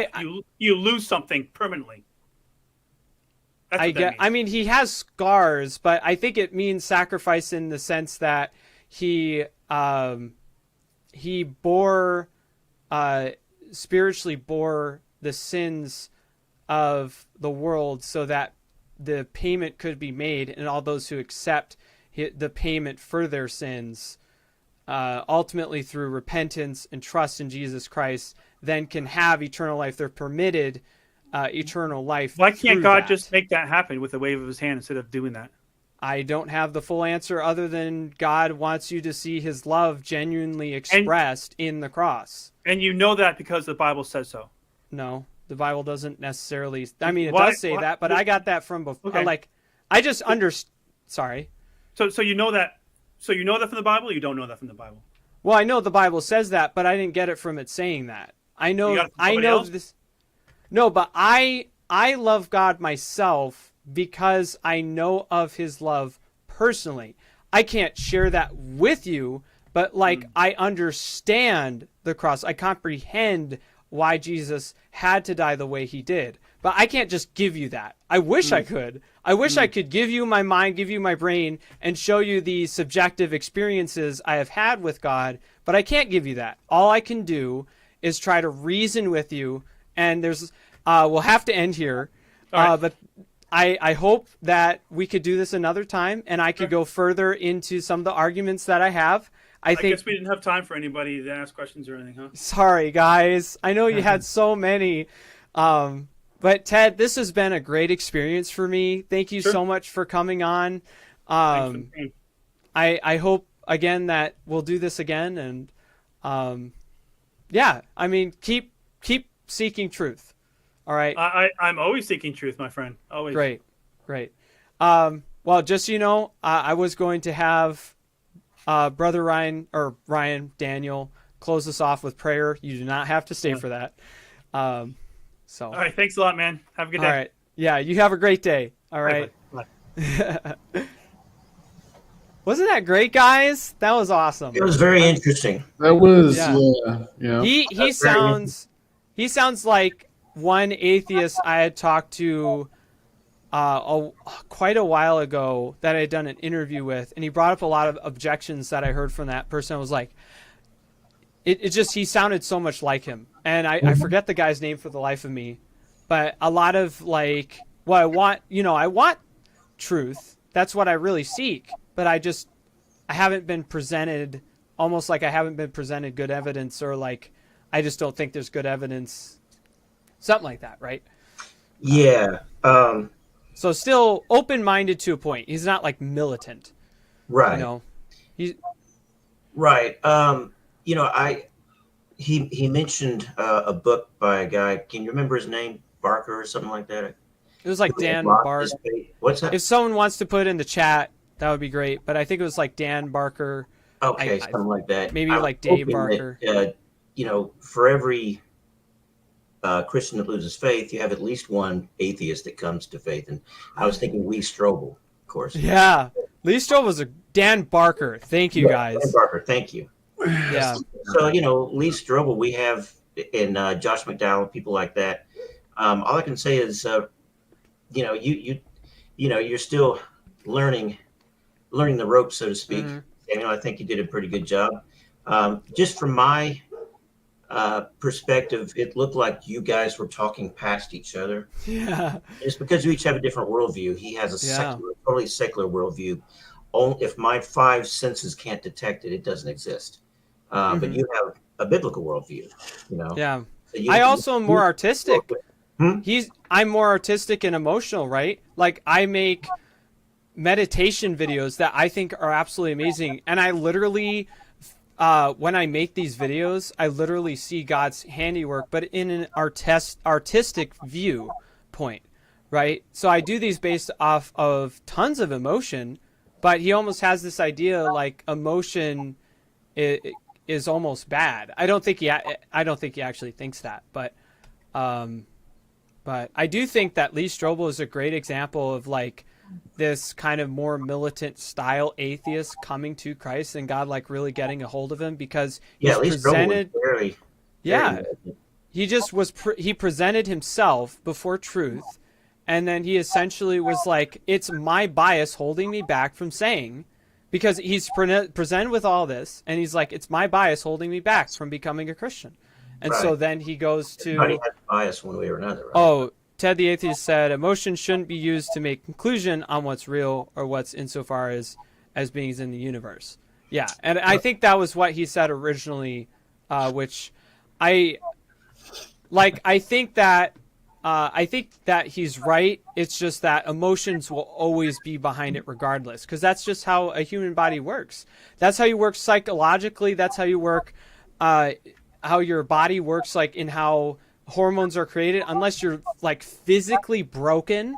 you lose something permanently. That's what that means. I mean, he has scars, but I think it means sacrifice in the sense that he spiritually bore the sins of the world so that the payment could be made, and all those who accept the payment for their sins, ultimately through repentance and trust in Jesus Christ, then can have eternal life. They're permitted eternal life. Why can't God just make that happen with a wave of his hand instead of doing that? I don't have the full answer other than God wants you to see his love genuinely expressed in the cross. And you know that because the Bible says so. No, the Bible doesn't necessarily. I mean, it does say that, but I got that from before. Okay. Like, I just Sorry. So you know that. So you know that from the Bible. Or you don't know that from the Bible. Well, I know the Bible says that, but I didn't get it from it saying that. I know. This. No, but I love God myself because I know of his love personally. I can't share that with you, but I understand the cross. I comprehend why Jesus had to die the way he did. But I can't just give you that. I wish I could. I wish I could give you my mind, give you my brain, and show you the subjective experiences I have had with God, but I can't give you that. All I can do is try to reason with you, and we'll have to end here. But I hope that we could do this another time, and I could go further into some of the arguments that I have. I guess we didn't have time for anybody to ask questions or anything, huh? Sorry, guys. I know you had so many. But Ted, this has been a great experience for me. Thank you so much for coming on. I hope again that we'll do this again, and I mean, keep seeking truth. All right. I'm always seeking truth, my friend. Always. Great. Well, just so you know, I was going to have Brother Ryan Daniel close us off with prayer. You do not have to stay for that. All right, thanks a lot, man. Have a good day. All right. Yeah, you have a great day. All right. Bye. Wasn't that great, guys? That was awesome. It was very interesting. That was, yeah. He sounds like one atheist I had talked to quite a while ago that I had done an interview with, and he brought up a lot of objections that I heard from that person. I was like, he sounded so much like him. And I forget the guy's name for the life of me, but a lot of I want truth. That's what I really seek, but I haven't been presented, almost like I haven't been presented good evidence, or I just don't think there's good evidence. Something like that, right? Yeah. So still open-minded to a point. He's not militant. Right. He's right. He mentioned a book by a guy. Can you remember his name? Barker or something like that? It was Dan Barker. What's that? If someone wants to put it in the chat, that would be great. But I think it was Dan Barker. Okay, something like that. Maybe Dave Barker. That, for every Christian that loses faith, you have at least one atheist that comes to faith. And I was thinking Lee Strobel, of course. Yeah, Lee Strobel was Dan Barker. Thank you, guys. Dan Barker, thank you. Yeah. So, Lee Strobel, we have, and Josh McDowell, people like that. All I can say is, you're still learning the ropes, so to speak. Mm-hmm. I think you did a pretty good job. Just from my perspective, it looked like you guys were talking past each other. Yeah. It's because you each have a different worldview. He has a totally secular worldview. only if my five senses can't detect it, it doesn't exist. But you have a biblical worldview, you know. Yeah. So you, I also am more artistic. Hmm? I'm more artistic and emotional, right? Like I make meditation videos that I think are absolutely amazing, and I literally when I make these videos, I literally see God's handiwork, but in an artistic viewpoint, right? So I do these based off of tons of emotion, but he almost has this idea like emotion is almost bad. I don't think he actually thinks that, but I do think that Lee Strobel is a great example of like this kind of more militant style atheist coming to Christ and God like really getting a hold of him, because he's Lee Strobel was presented. very Yeah, he just was. He presented himself before truth, and then he essentially was like, "It's my bias holding me back from saying," because he's presented with all this, and he's like, "It's my bias holding me back from becoming a Christian," and so then he goes to. Everybody has bias one way or another, right? Oh, Ted the Atheist said, emotion shouldn't be used to make conclusion on what's real or what's insofar as beings in the universe. Yeah, and I think that was what he said originally, which I think that he's right. It's just that emotions will always be behind it regardless, because that's just how a human body works. That's how you work psychologically. That's how you work, how your body works, like in how hormones are created. Unless you're like physically broken,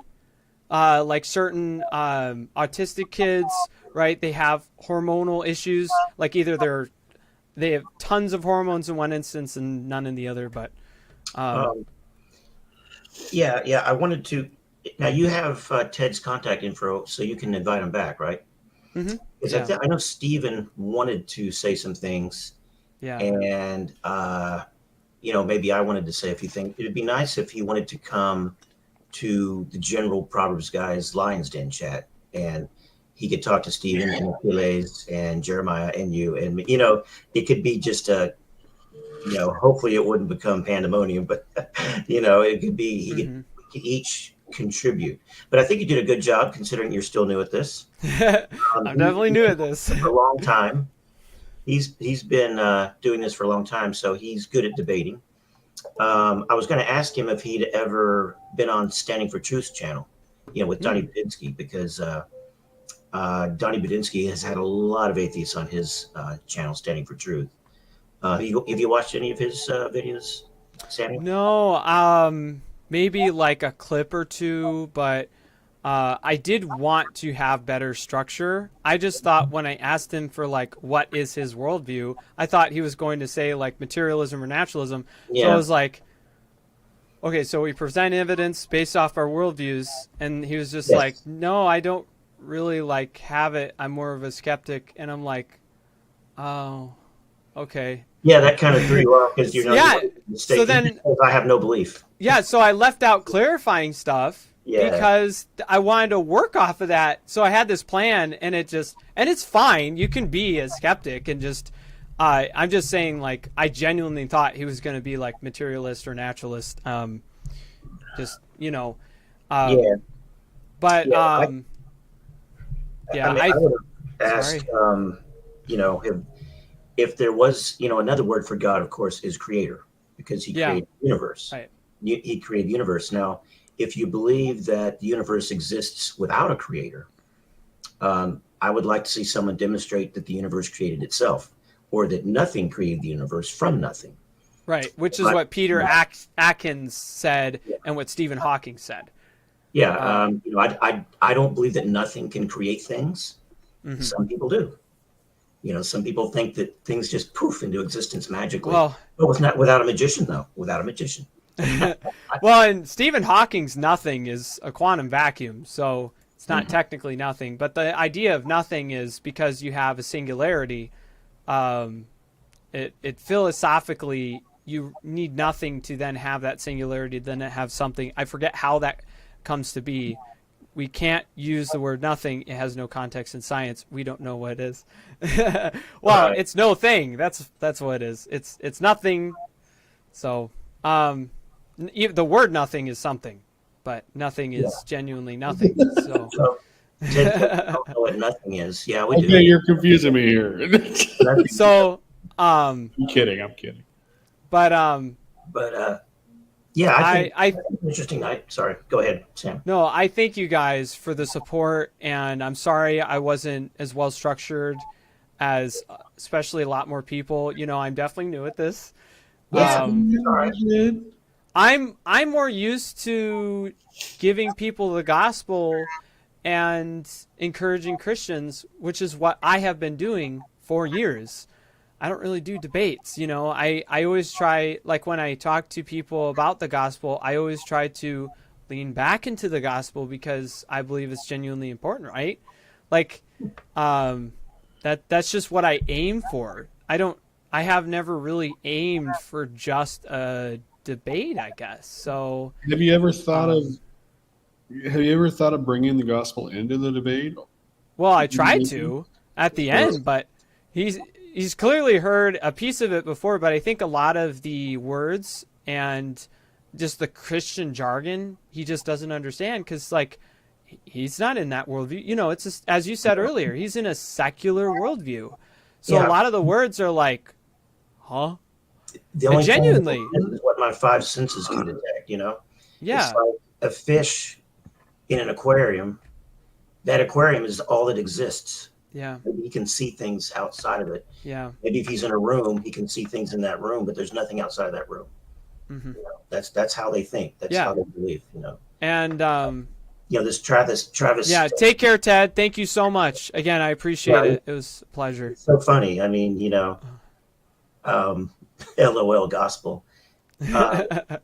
like certain autistic kids, right? They have hormonal issues. Like either they have tons of hormones in one instance and none in the other. But yeah. I wanted to. Now you have Ted's contact info, so you can invite him back, right? Mm-hmm. Because I know Stephen wanted to say some things. Yeah. And maybe I wanted to say a few things. It'd be nice if he wanted to come to the general Proverbs Guys Lions Den chat, and he could talk to Stephen and Achilles and Jeremiah and you, and it could be just hopefully it wouldn't become pandemonium, but it could be we could each contribute. But I think you did a good job considering you're still new at this. I'm definitely new at this for a long time. He's been doing this for a long time, so he's good at debating. I was going to ask him if he'd ever been on Standing for Truth's channel, with Donnie Budinsky, because Donnie Budinsky has had a lot of atheists on his channel, Standing for Truth. Have you watched any of his videos, Samuel? No, maybe like a clip or two, but I did want to have better structure. I just thought when I asked him for like what is his worldview, I thought he was going to say like materialism or naturalism. Yeah. So I was like, okay, so we present evidence based off our worldviews, and he was just like, no, I don't really like have it. I'm more of a skeptic, and I'm like, oh, okay. Yeah, that kind of threw you off because So then I have no belief. Yeah, so I left out clarifying stuff. Yeah. Because I wanted to work off of that. So I had this plan, and it's fine. You can be a skeptic and just, I'm just saying, like, I genuinely thought he was going to be like materialist or naturalist. But I would ask, if there was, another word for God, of course, is creator, because he created the universe. Right. He created the universe. Now, if you believe that the universe exists without a creator, I would like to see someone demonstrate that the universe created itself, or that nothing created the universe from nothing. Right, which is what Peter Atkins said and what Stephen Hawking said. Yeah, I don't believe that nothing can create things. Mm-hmm. Some people do. Some people think that things just poof into existence magically. Well, without a magician, though. Without a magician. Well, and Stephen Hawking's nothing is a quantum vacuum, so it's not technically nothing. But the idea of nothing is because you have a singularity. It philosophically, you need nothing to then have that singularity, then have something. I forget how that comes to be. We can't use the word nothing. It has no context in science. We don't know what it is. Well, it's no thing. That's what it is. It's nothing. So, the word nothing is something, but nothing is genuinely nothing. So, Ted, I don't know what nothing is. Yeah, we Okay, do. you're confusing me here. So, I'm kidding. but Yeah, I interesting night. Sorry, go ahead, Sam. no, I thank you guys for the support, and I'm sorry I wasn't as well structured as especially a lot more people. You know, I'm definitely new at this. Yeah, I'm more used to giving people the gospel and encouraging Christians, which is what I have been doing for years. I don't really do debates, you know. I always try, like when I talk to people about the gospel, I always try to lean back into the gospel because I believe it's genuinely important, right? Like, that's just what I aim for. I have never really aimed for just a debate, I guess. So Have you ever thought of bringing the gospel into the debate? well, I tried to at the end, but he's clearly heard a piece of it before, but I think a lot of the words and just the Christian jargon he just doesn't understand because, like, he's not in that worldview. You know, it's just, as you said earlier, he's in a secular worldview. So Yeah. a lot of the words are like, huh? The only thing genuinely. is what my five senses can detect. You know, Yeah. it's like a fish in an aquarium. That aquarium is all that exists. Yeah. Maybe he can see things outside of it. Yeah. Maybe if he's in a room, he can see things in that room, but there's nothing outside of that room. Mm-hmm. You know, that's how they think. That's Yeah. how they believe. You know. And You know, this Travis. yeah, take care, Ted. Thank you so much. Again, I appreciate it. It was a pleasure. It's so funny. I mean, you know, LOL gospel. I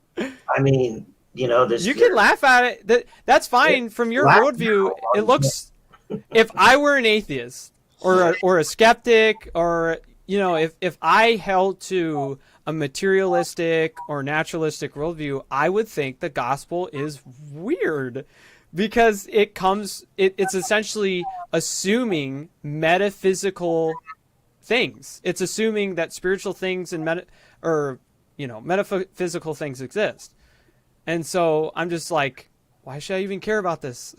mean, you know, this. You can laugh at it. That's fine. From your Laugh worldview, now. it looks. If I were an atheist or a skeptic, or you know, if I held to a materialistic or naturalistic worldview, I would think the gospel is weird because it's essentially assuming metaphysical things. It's assuming that spiritual things and metaphysical things exist. And so I'm just like, why should I even care about this?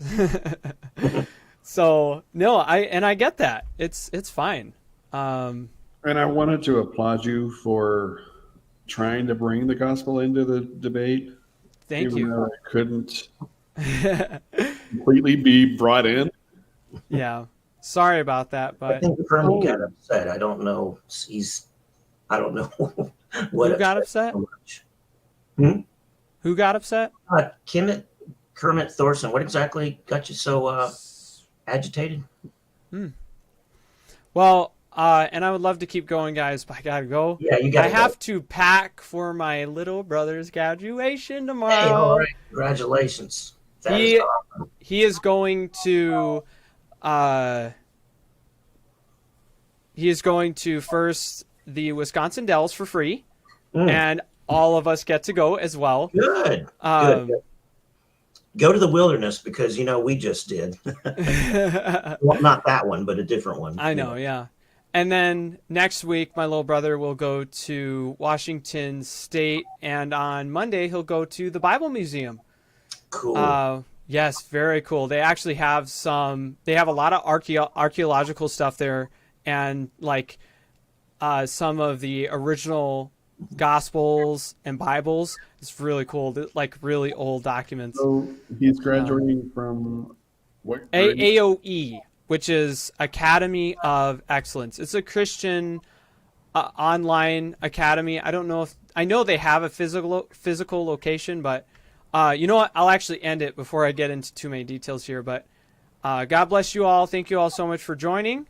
So no, I get that. It's fine. And I wanted to applaud you for trying to bring the gospel into the debate. Thank even you. though it couldn't completely be brought in. Yeah. Sorry about that, I but think Kermit got upset. I don't know. I don't know what who got upset? so much. Who got upset? Kermit Thorson. What exactly got you so agitated? Well, and I would love to keep going, guys, but I gotta go. Yeah, you got. I have to pack for my little brother's graduation tomorrow. Hey, all right. Congratulations. That He- is awesome. He is going to first the Wisconsin Dells for free, and all of us get to go as well. Good. Good. Go to the wilderness because you know we just did. Well, not that one, but a different one. I know, yeah. And then next week, my little brother will go to Washington State, and on Monday he'll go to the Bible Museum. Cool. Yes, very cool. They actually have they have a lot of archaeological stuff there, and like some of the original Gospels and Bibles. It's really cool, like really old documents. So he's graduating from what? grade? AOE, which is Academy of Excellence. It's a Christian online academy. I don't know I know they have a physical location, but you know what? I'll actually end it before I get into too many details here. But God bless you all. Thank you all so much for joining.